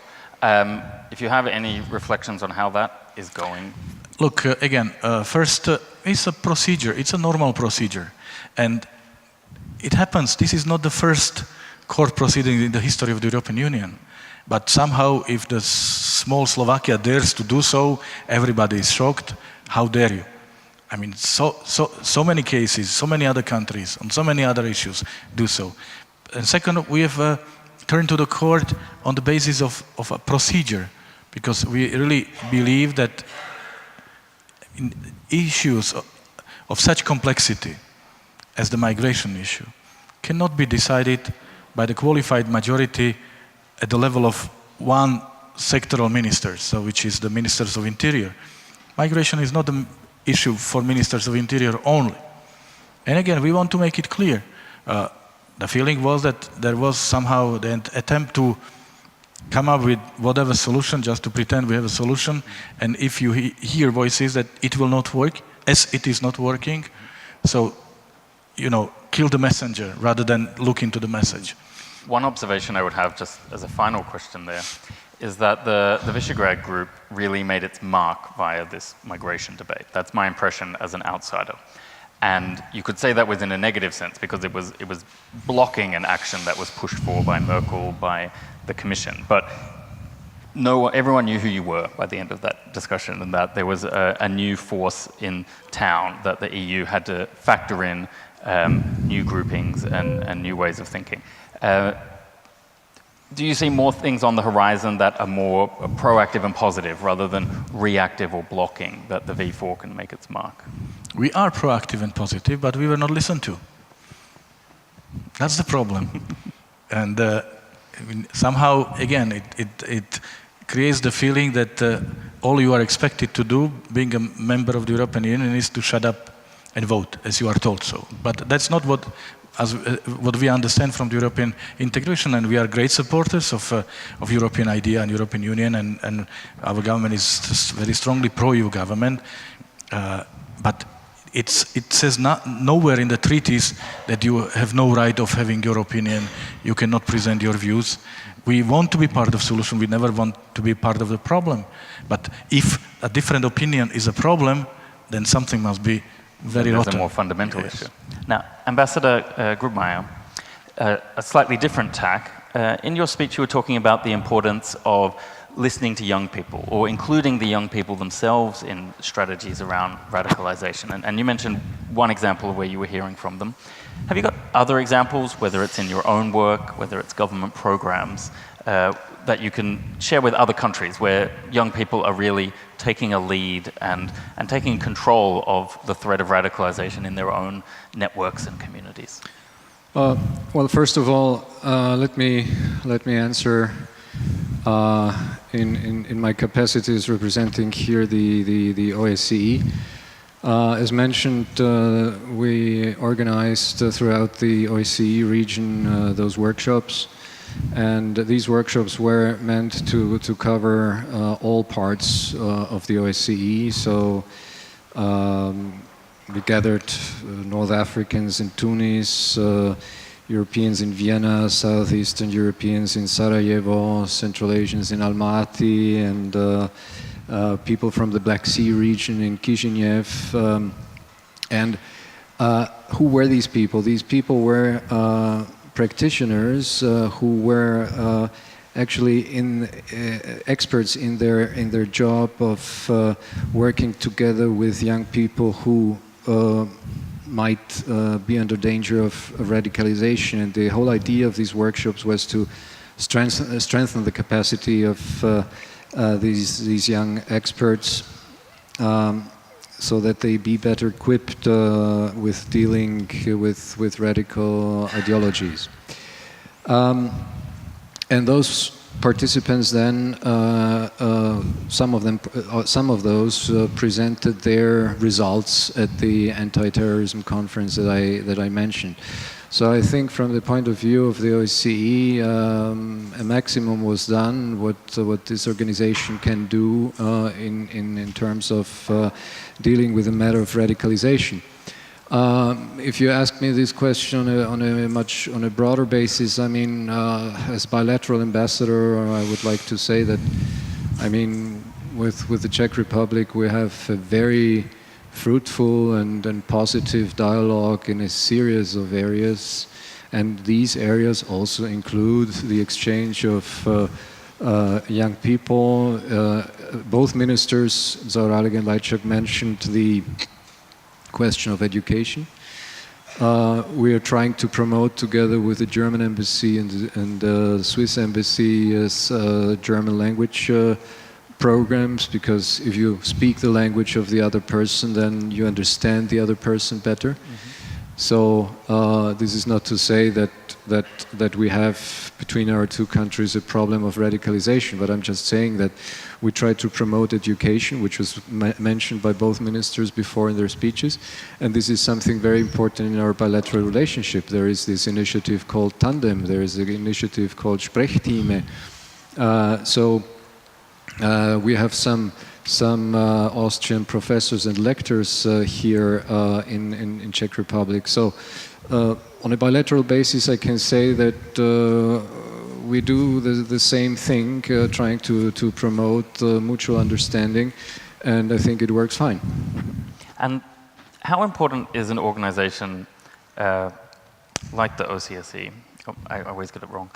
If you have any reflections on how that is going? Look, again, first, it's a procedure. It's a normal procedure. And it happens. This is not the first court proceeding in the history of the European Union. But somehow, if the small Slovakia dares to do so, everybody is shocked. How dare you? I mean, so many cases, so many other countries, on so many other issues do so. And second, we have turned to the court on the basis of a procedure, because we really believe that in issues of such complexity as the migration issue cannot be decided by the qualified majority at the level of one sectoral minister, so which is the ministers of interior. Migration is not an issue for ministers of interior only. And again, we want to make it clear. The feeling was that there was somehow the attempt to come up with whatever solution just to pretend we have a solution, and if you hear voices that it will not work, as it is not working, so, kill the messenger rather than look into the message. One observation I would have, just as a final question there, is that the Visegrad group really made its mark via this migration debate. That's my impression as an outsider. And you could say that was in a negative sense, because it was blocking an action that was pushed for by Merkel, by the Commission. But everyone knew who you were by the end of that discussion, and that there was a new force in town, that the EU had to factor in new groupings and new ways of thinking. Do you see more things on the horizon that are more proactive and positive rather than reactive or blocking, that the V4 can make its mark? We are proactive and positive, but we were not listened to. That's the problem. And somehow, again, it creates the feeling that all you are expected to do, being a member of the European Union, is to shut up and vote, as you are told so. But that's not what we understand from the European integration, and we are great supporters of European idea and European Union, and our government is very strongly pro-EU government. But it says nowhere in the treaties that you have no right of having your opinion, you cannot present your views. We want to be part of the solution, we never want to be part of the problem. But if a different opinion is a problem, then something must be very rotten. There's a more fundamental issue. Now, Ambassador Grubmeier, a slightly different tack. In your speech, you were talking about the importance of listening to young people, or including the young people themselves in strategies around radicalization. And you mentioned one example of where you were hearing from them. Have you got other examples, whether it's in your own work, whether it's government programs, that you can share with other countries where young people are really taking a lead and taking control of the threat of radicalization in their own networks and communities? Well, first of all, let me answer in my capacity as representing here the OSCE. As mentioned, we organized throughout the OSCE region those workshops, and these workshops were meant to cover all parts of the OSCE. So we gathered North Africans in Tunis, Europeans in Vienna, Southeastern Europeans in Sarajevo, Central Asians in Almaty, and people from the Black Sea region in Kishinev. And who were these people? These people were practitioners who were actually experts in their job of working together with young people who might be under danger of radicalization. And the whole idea of these workshops was to strengthen the capacity of these young experts so that they be better equipped with dealing with radical ideologies. And those participants then, some of those presented their results at the anti-terrorism conference that I mentioned. So I think from the point of view of the OSCE, a maximum was done what this organization can do in terms of dealing with the matter of radicalization. If you ask me this question on a broader basis, I mean, as bilateral ambassador, I would like to say that, I mean, with the Czech Republic, we have a very fruitful and positive dialogue in a series of areas, and these areas also include the exchange of young people. Both ministers, Zaorálek and Lajčák, mentioned the question of education. We are trying to promote together with the German embassy and the Swiss embassy as German language programs, because if you speak the language of the other person, then you understand the other person better. Mm-hmm. So this is not to say that we have between our two countries a problem of radicalization, but I'm just saying that we try to promote education, which was mentioned by both ministers before in their speeches, and this is something very important in our bilateral relationship. There is this initiative called Tandem, there is an initiative called Sprechtime, So we have some Austrian professors and lectors here in Czech Republic. So on a bilateral basis, I can say that we do the same thing, trying to promote mutual understanding, and I think it works fine. And how important is an organization like the OSCE? Oh, I always get it wrong.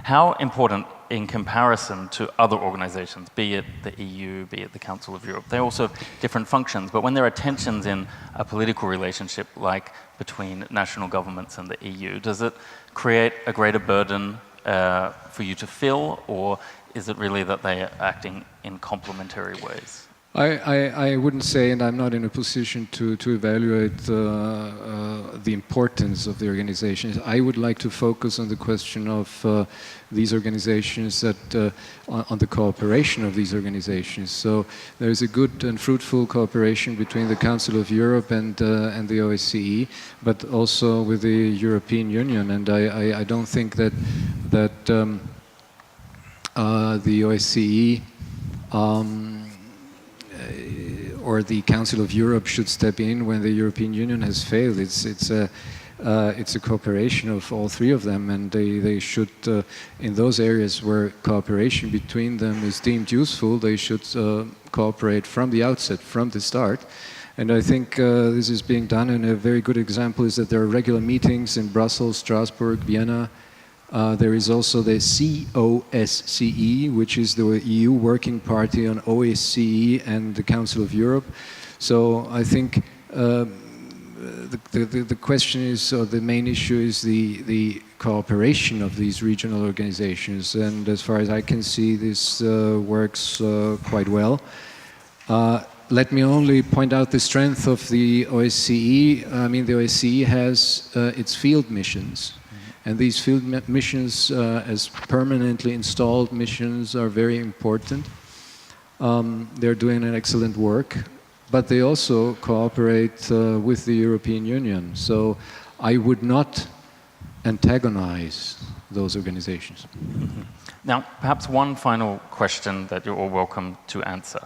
How important in comparison to other organizations, be it the EU, be it the Council of Europe? They also have different functions, but when there are tensions in a political relationship like between national governments and the EU, does it create a greater burden for you to fill, or is it really that they are acting in complementary ways? I wouldn't say, and I'm not in a position to evaluate the importance of the organizations. I would like to focus on the question of these organizations, on the cooperation of these organizations. So there is a good and fruitful cooperation between the Council of Europe and the OSCE, but also with the European Union. And I don't think that the OSCE or the Council of Europe should step in when the European Union has failed. It's a cooperation of all three of them, and they should, in those areas where cooperation between them is deemed useful, they should cooperate from the outset, from the start. And I think this is being done, and a very good example is that there are regular meetings in Brussels, Strasbourg, Vienna. There is also the COSCE, which is the EU Working Party on OSCE and the Council of Europe. So I think the question is, or the main issue is the cooperation of these regional organizations. And as far as I can see, this works quite well. Let me only point out the strength of the OSCE. I mean, the OSCE has its field missions. And these field missions, as permanently installed missions, are very important. They're doing an excellent work, but they also cooperate with the European Union. So I would not antagonize those organizations. Mm-hmm. Now, perhaps one final question that you're all welcome to answer.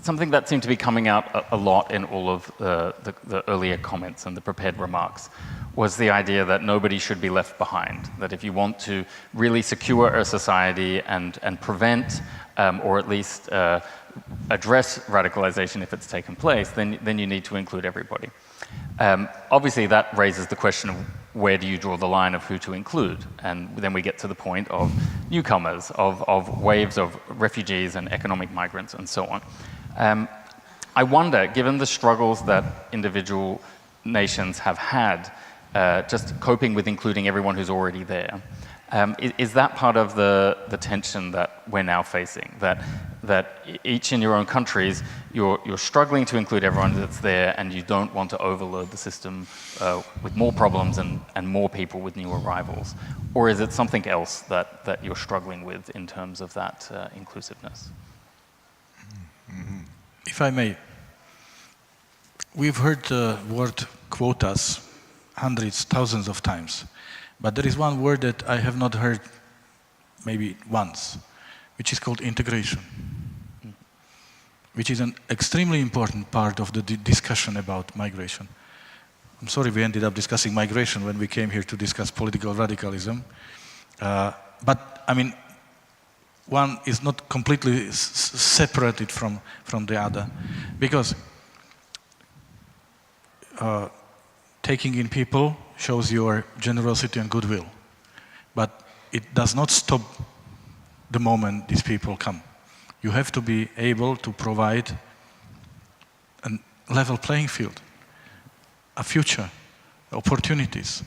Something that seemed to be coming out a lot in all of the earlier comments and the prepared remarks was the idea that nobody should be left behind, that if you want to really secure a society and prevent or at least address radicalization if it's taken place, then you need to include everybody. Obviously that raises the question of where do you draw the line of who to include? And then we get to the point of newcomers, of waves of refugees and economic migrants and so on. I wonder, given the struggles that individual nations have had just coping with including everyone who's already there, is that part of the tension that we're now facing? That each in your own countries, you're struggling to include everyone that's there, and you don't want to overload the system with more problems and more people with new arrivals? Or is it something else that you're struggling with in terms of that inclusiveness? If I may, we've heard the word quotas hundreds, thousands of times. But there is one word that I have not heard maybe once, which is called integration, which is an extremely important part of the discussion about migration. I'm sorry we ended up discussing migration when we came here to discuss political radicalism. But, I mean, one is not completely separated from the other, because taking in people shows your generosity and goodwill, but it does not stop the moment these people come. You have to be able to provide a level playing field, a future, opportunities.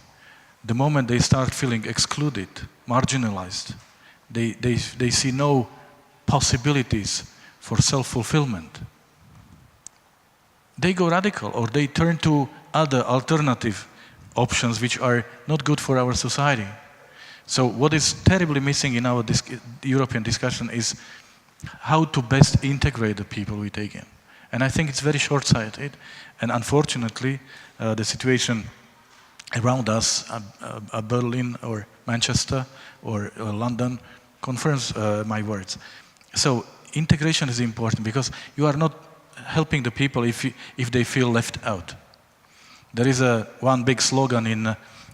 The moment they start feeling excluded, marginalized, they see no possibilities for self-fulfillment, they go radical, or they turn to other alternative options which are not good for our society. So what is terribly missing in our European discussion is how to best integrate the people we take in. And I think it's very short-sighted, and unfortunately the situation around us, Berlin or Manchester or London, confirms my words. So integration is important because you are not helping the people if they feel left out. There is one big slogan in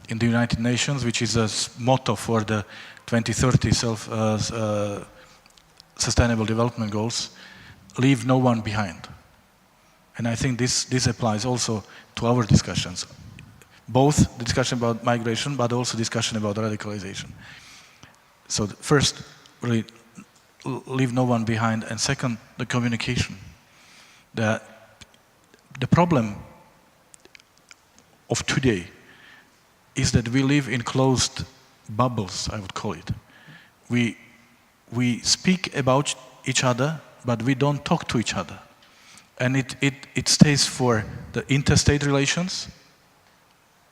the United Nations, which is a motto for the 2030 Sustainable Development Goals: leave no one behind. And I think this applies also to our discussions, both the discussion about migration, but also discussion about radicalization. So first, really, leave no one behind, and second, the communication. The problem of today is that we live in closed bubbles, I would call it. We speak about each other, but we don't talk to each other. And it stays for the interstate relations.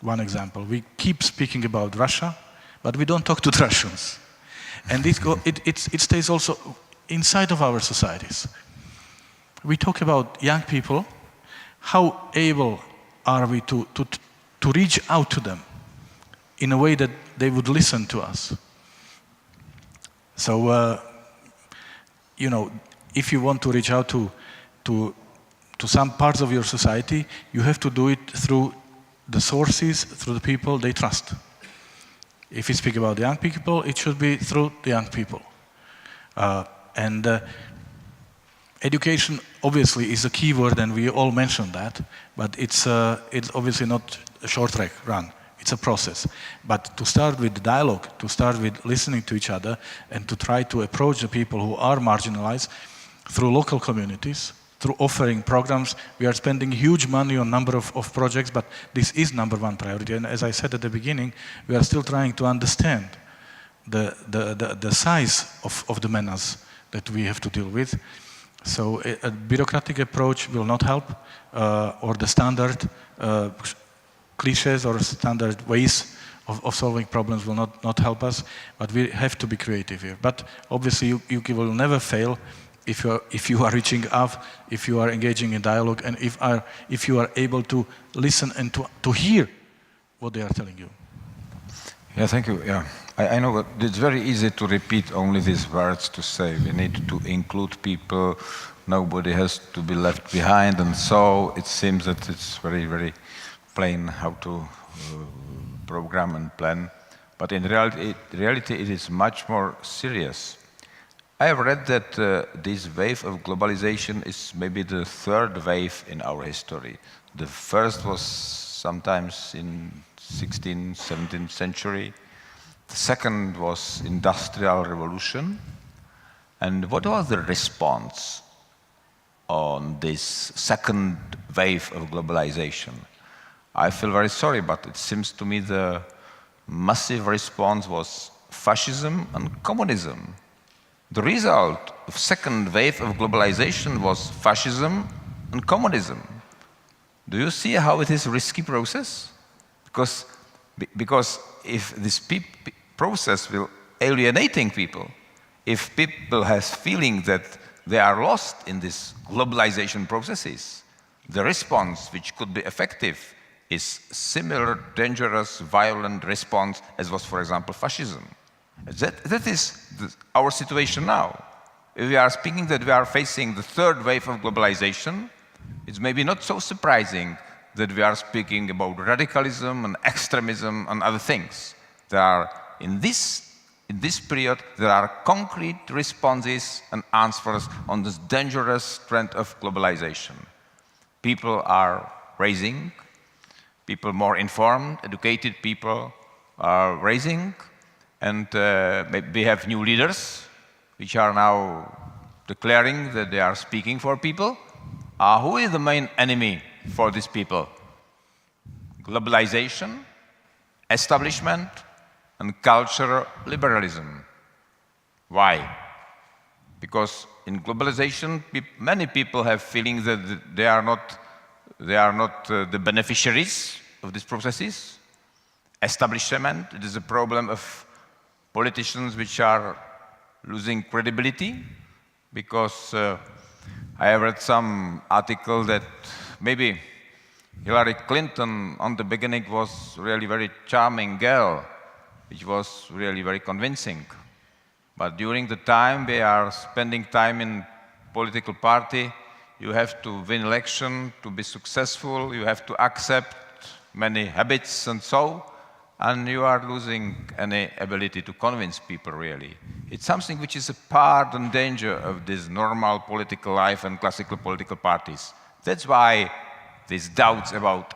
One example, we keep speaking about Russia, but we don't talk to the Russians. And it stays also inside of our societies. We talk about young people. How able are we to reach out to them in a way that they would listen to us? So, if you want to reach out to some parts of your society, you have to do it through the sources, through the people they trust. If you speak about the young people, it should be through the young people. Education obviously is a key word, and we all mentioned that, but it's obviously not a short track run. It's a process. But to start with dialogue, to start with listening to each other, and to try to approach the people who are marginalized through local communities, through offering programs. We are spending huge money on number of projects, but this is number one priority. And as I said at the beginning, we are still trying to understand the size of the menace that we have to deal with. So a bureaucratic approach will not help, or the standard cliches or standard ways of solving problems will not help us, but we have to be creative here. But obviously you will never fail if you are reaching out, if you are engaging in dialogue, and if you are able to listen and to hear what they are telling you. Yeah, thank you. Yeah, I know that it's very easy to repeat only these words, to say we need to include people, nobody has to be left behind, and so it seems that it's very, very plain how to program and plan. But in reality it is much more serious. I have read that this wave of globalization is maybe the third wave in our history. The first was sometimes in 16th, 17th century. The second was Industrial Revolution. And what was the response on this second wave of globalization? I feel very sorry, but it seems to me the massive response was fascism and communism. The result of second wave of globalization was fascism and communism. Do you see how it is a risky process? Because if this process will alienating people, if people has feeling that they are lost in these globalization processes, the response which could be effective is similar dangerous, violent response as was, for example, fascism. That is our situation now. If we are speaking that we are facing the third wave of globalization, it's maybe not so surprising that we are speaking about radicalism and extremism and other things. There are, in this period, there are concrete responses and answers on this dangerous trend of globalization. People are raising, people more informed, educated people are raising, and we have new leaders which are now declaring that they are speaking for people. Who is the main enemy for these people? Globalization, establishment, and cultural liberalism. Why? Because in globalization, many people have feeling that they are not the beneficiaries of these processes. Establishment, it is a problem of politicians which are losing credibility, because I have read some article that maybe Hillary Clinton on the beginning was really very charming girl, which was really very convincing. But during the time we are spending time in political party, you have to win election to be successful, you have to accept many habits and so, and you are losing any ability to convince people really. It's something which is a part and danger of this normal political life and classical political parties. That's why these doubts about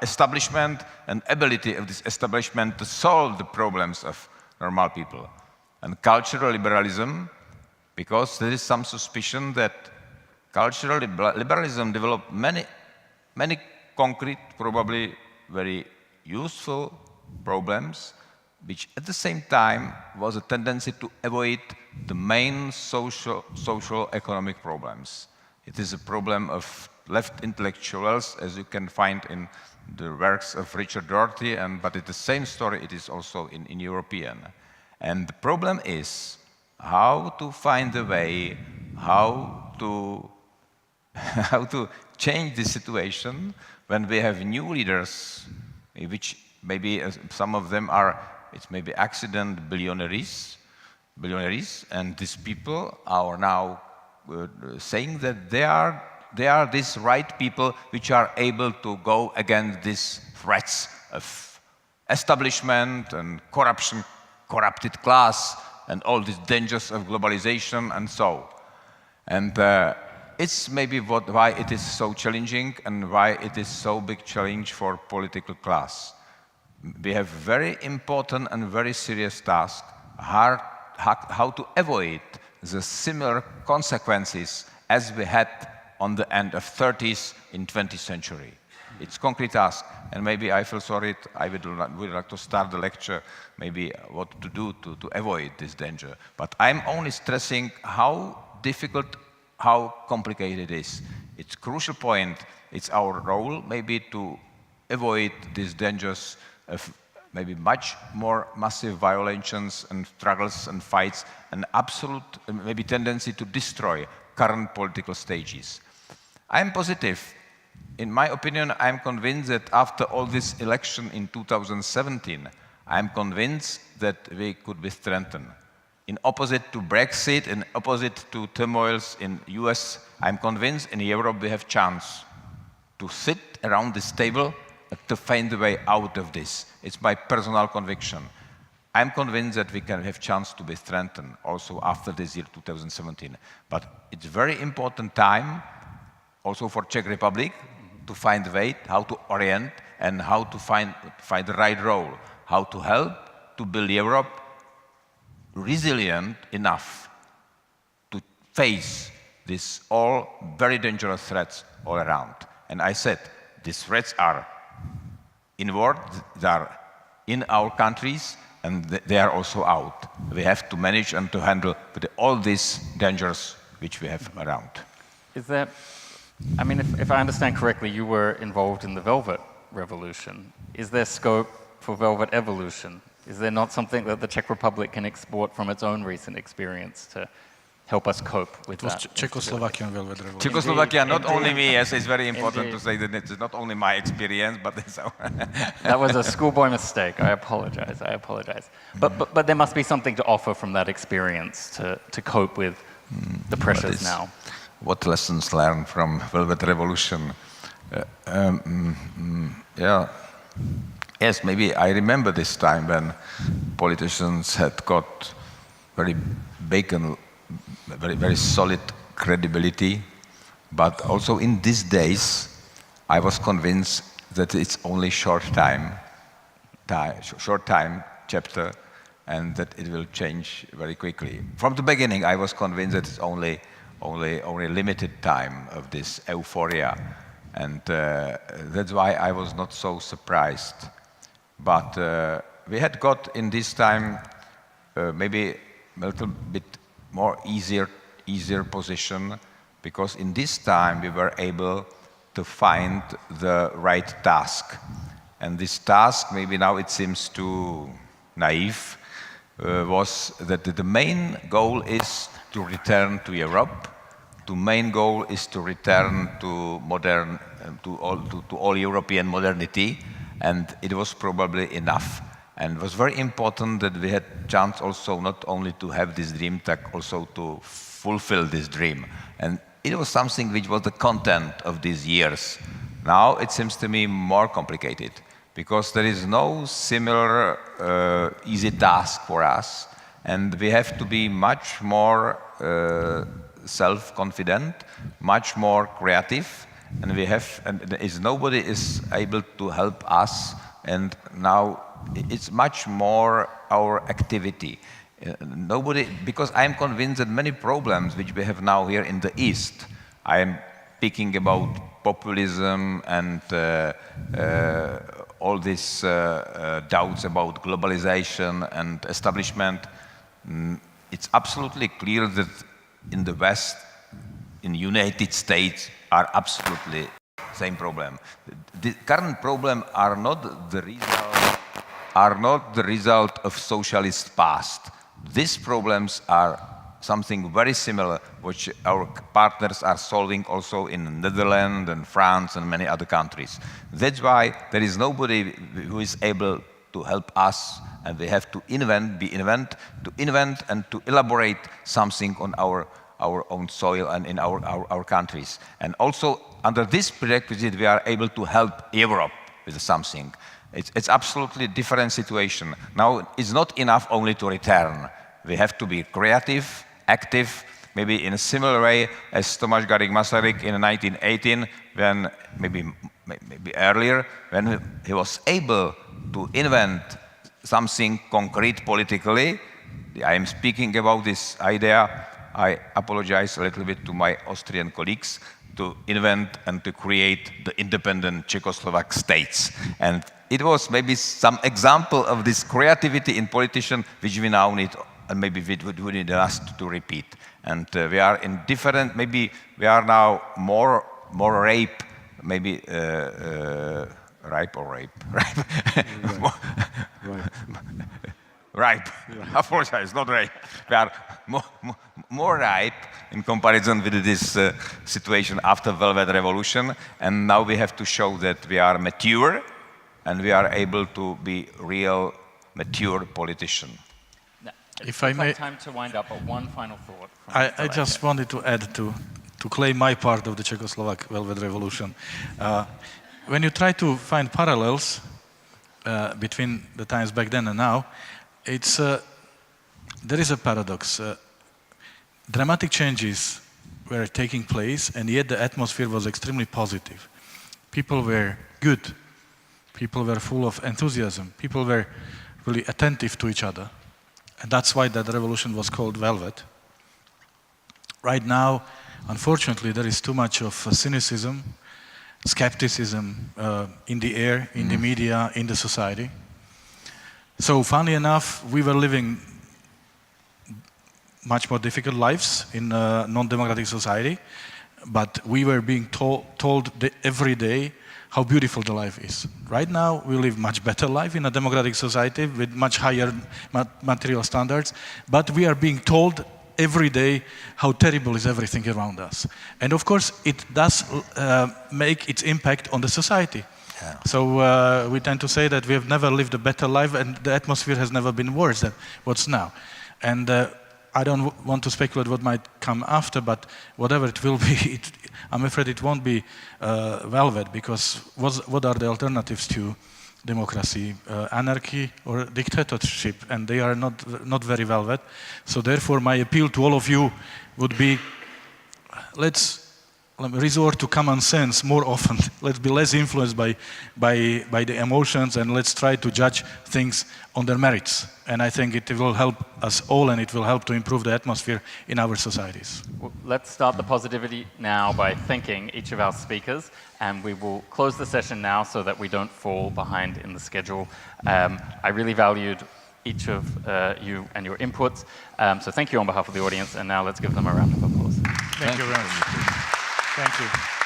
establishment and ability of this establishment to solve the problems of normal people. And cultural liberalism, because there is some suspicion that cultural liberalism developed many concrete, probably very useful problems, which at the same time was a tendency to avoid the main social economic problems. It is a problem of left intellectuals, as you can find in the works of Richard Doherty, but it's the same story, it is also in European. And the problem is how to find a way, how to change the situation when we have new leaders, which maybe some of them are, it's maybe accident billionaires, and these people are now saying that they are these right people which are able to go against these threats of establishment and corruption, corrupted class, and all these dangers of globalization and so. And it's maybe why it is so challenging and why it is so big challenge for political class. We have very important and very serious task, how to avoid the similar consequences as we had on the end of 30s in 20th century. It's concrete task, and maybe I feel sorry, I would like to start the lecture, maybe what to do to avoid this danger. But I'm only stressing how difficult, how complicated it is. It's a crucial point, it's our role maybe to avoid these dangers of maybe much more massive violations and struggles and fights, and absolute maybe tendency to destroy current political stages. I'm positive. In my opinion, I'm convinced that after all this election in 2017, I'm convinced that we could be strengthened. In opposite to Brexit, in opposite to turmoils in US, I'm convinced in Europe we have chance to sit around this table to find a way out of this. It's my personal conviction. I'm convinced that we can have chance to be strengthened also after this year 2017. But it's a very important time also for Czech Republic to find a way how to orient and how to find the right role, how to help to build Europe resilient enough to face these all very dangerous threats all around. And I said, these threats are inward, they are in our countries, and they are also out. We have to manage and to handle all these dangers which we have around. Is there, I mean, if I understand correctly, you were involved in the Velvet Revolution. Is there scope for Velvet Evolution? Is there not something that the Czech Republic can export from its own recent experience to help us cope with that? Czechoslovakian Velvet Revolution. Czechoslovakia, not only me, yes, it's very important to say that it's not only my experience, but it's our That was a schoolboy mistake. I apologize. But there must be something to offer from that experience to cope with the pressures now. What lessons learned from Velvet Revolution? Yeah. Yes, maybe I remember this time when politicians had got very big and very solid credibility, but also in these days, I was convinced that it's only short time chapter, and that it will change very quickly. From the beginning, I was convinced that it's only limited time of this euphoria, and that's why I was not so surprised. But we had got in this time maybe a little bit more easier position, because in this time we were able to find the right task. And this task, maybe now it seems too naive, was that the main goal is to return to Europe, the main goal is to return to modern, to all European modernity, and it was probably enough. And it was very important that we had chance also not only to have this dream, but also to fulfill this dream. And it was something which was the content of these years. Now it seems to me more complicated, because there is no similar easy task for us, and we have to be much more self-confident, much more creative, and nobody is able to help us, and now it's much more our activity. Because I'm convinced that many problems which we have now here in the East, I am speaking about populism and all these doubts about globalization and establishment, it's absolutely clear that in the West, in the United States, are absolutely same problem. The current problem are not the result of socialist past. These problems are something very similar, which our partners are solving also in the Netherlands and France and many other countries. That's why there is nobody who is able to help us, and we have to invent and to elaborate something on our own soil and in our countries. And also under this prerequisite, we are able to help Europe with something. It's absolutely different situation. Now, it's not enough only to return. We have to be creative, active, maybe in a similar way as Tomáš Garrigue Masaryk in 1918, when maybe earlier, when he was able to invent something concrete politically. I am speaking about this idea. I apologize a little bit to my Austrian colleagues, to invent and to create the independent Czechoslovak states. And it was maybe some example of this creativity in politicians which we now need, and maybe we need us to repeat. And we are in different, maybe we are now more rape, maybe ripe or rape? Ripe. Ripe. I apologize, not rape. We are more ripe in comparison with this situation after Velvet Revolution, and now we have to show that we are mature and we are able to be real mature politician. If I may, time to wind up, but one final thought. I just wanted to add to claim my part of the Czechoslovak Velvet Revolution. When you try to find parallels between the times back then and now, there is a paradox. Dramatic changes were taking place, and yet the atmosphere was extremely positive. People were good. People were full of enthusiasm. People were really attentive to each other. And that's why that revolution was called Velvet. Right now, unfortunately, there is too much of cynicism, skepticism in the air, in the media, in the society. So, funny enough, we were living much more difficult lives in a non-democratic society, but we were being told every day how beautiful the life is. Right now, we live much better life in a democratic society with much higher material standards, but we are being told every day how terrible is everything around us. And of course, it does make its impact on the society. Yeah. So we tend to say that we have never lived a better life, and the atmosphere has never been worse than what's now. And I don't want to speculate what might come after, but whatever it will be, I'm afraid it won't be velvet, because what are the alternatives to democracy? Anarchy or dictatorship, and they are not very velvet. So therefore, my appeal to all of you would be, let's resort to common sense more often. Let's be less influenced by the emotions, and let's try to judge things on their merits. And I think it will help us all, and it will help to improve the atmosphere in our societies. Well, let's start the positivity now by thanking each of our speakers, and we will close the session now so that we don't fall behind in the schedule. I really valued each of you and your inputs, so thank you on behalf of the audience, and now let's give them a round of applause. Thank you very much. Thank you.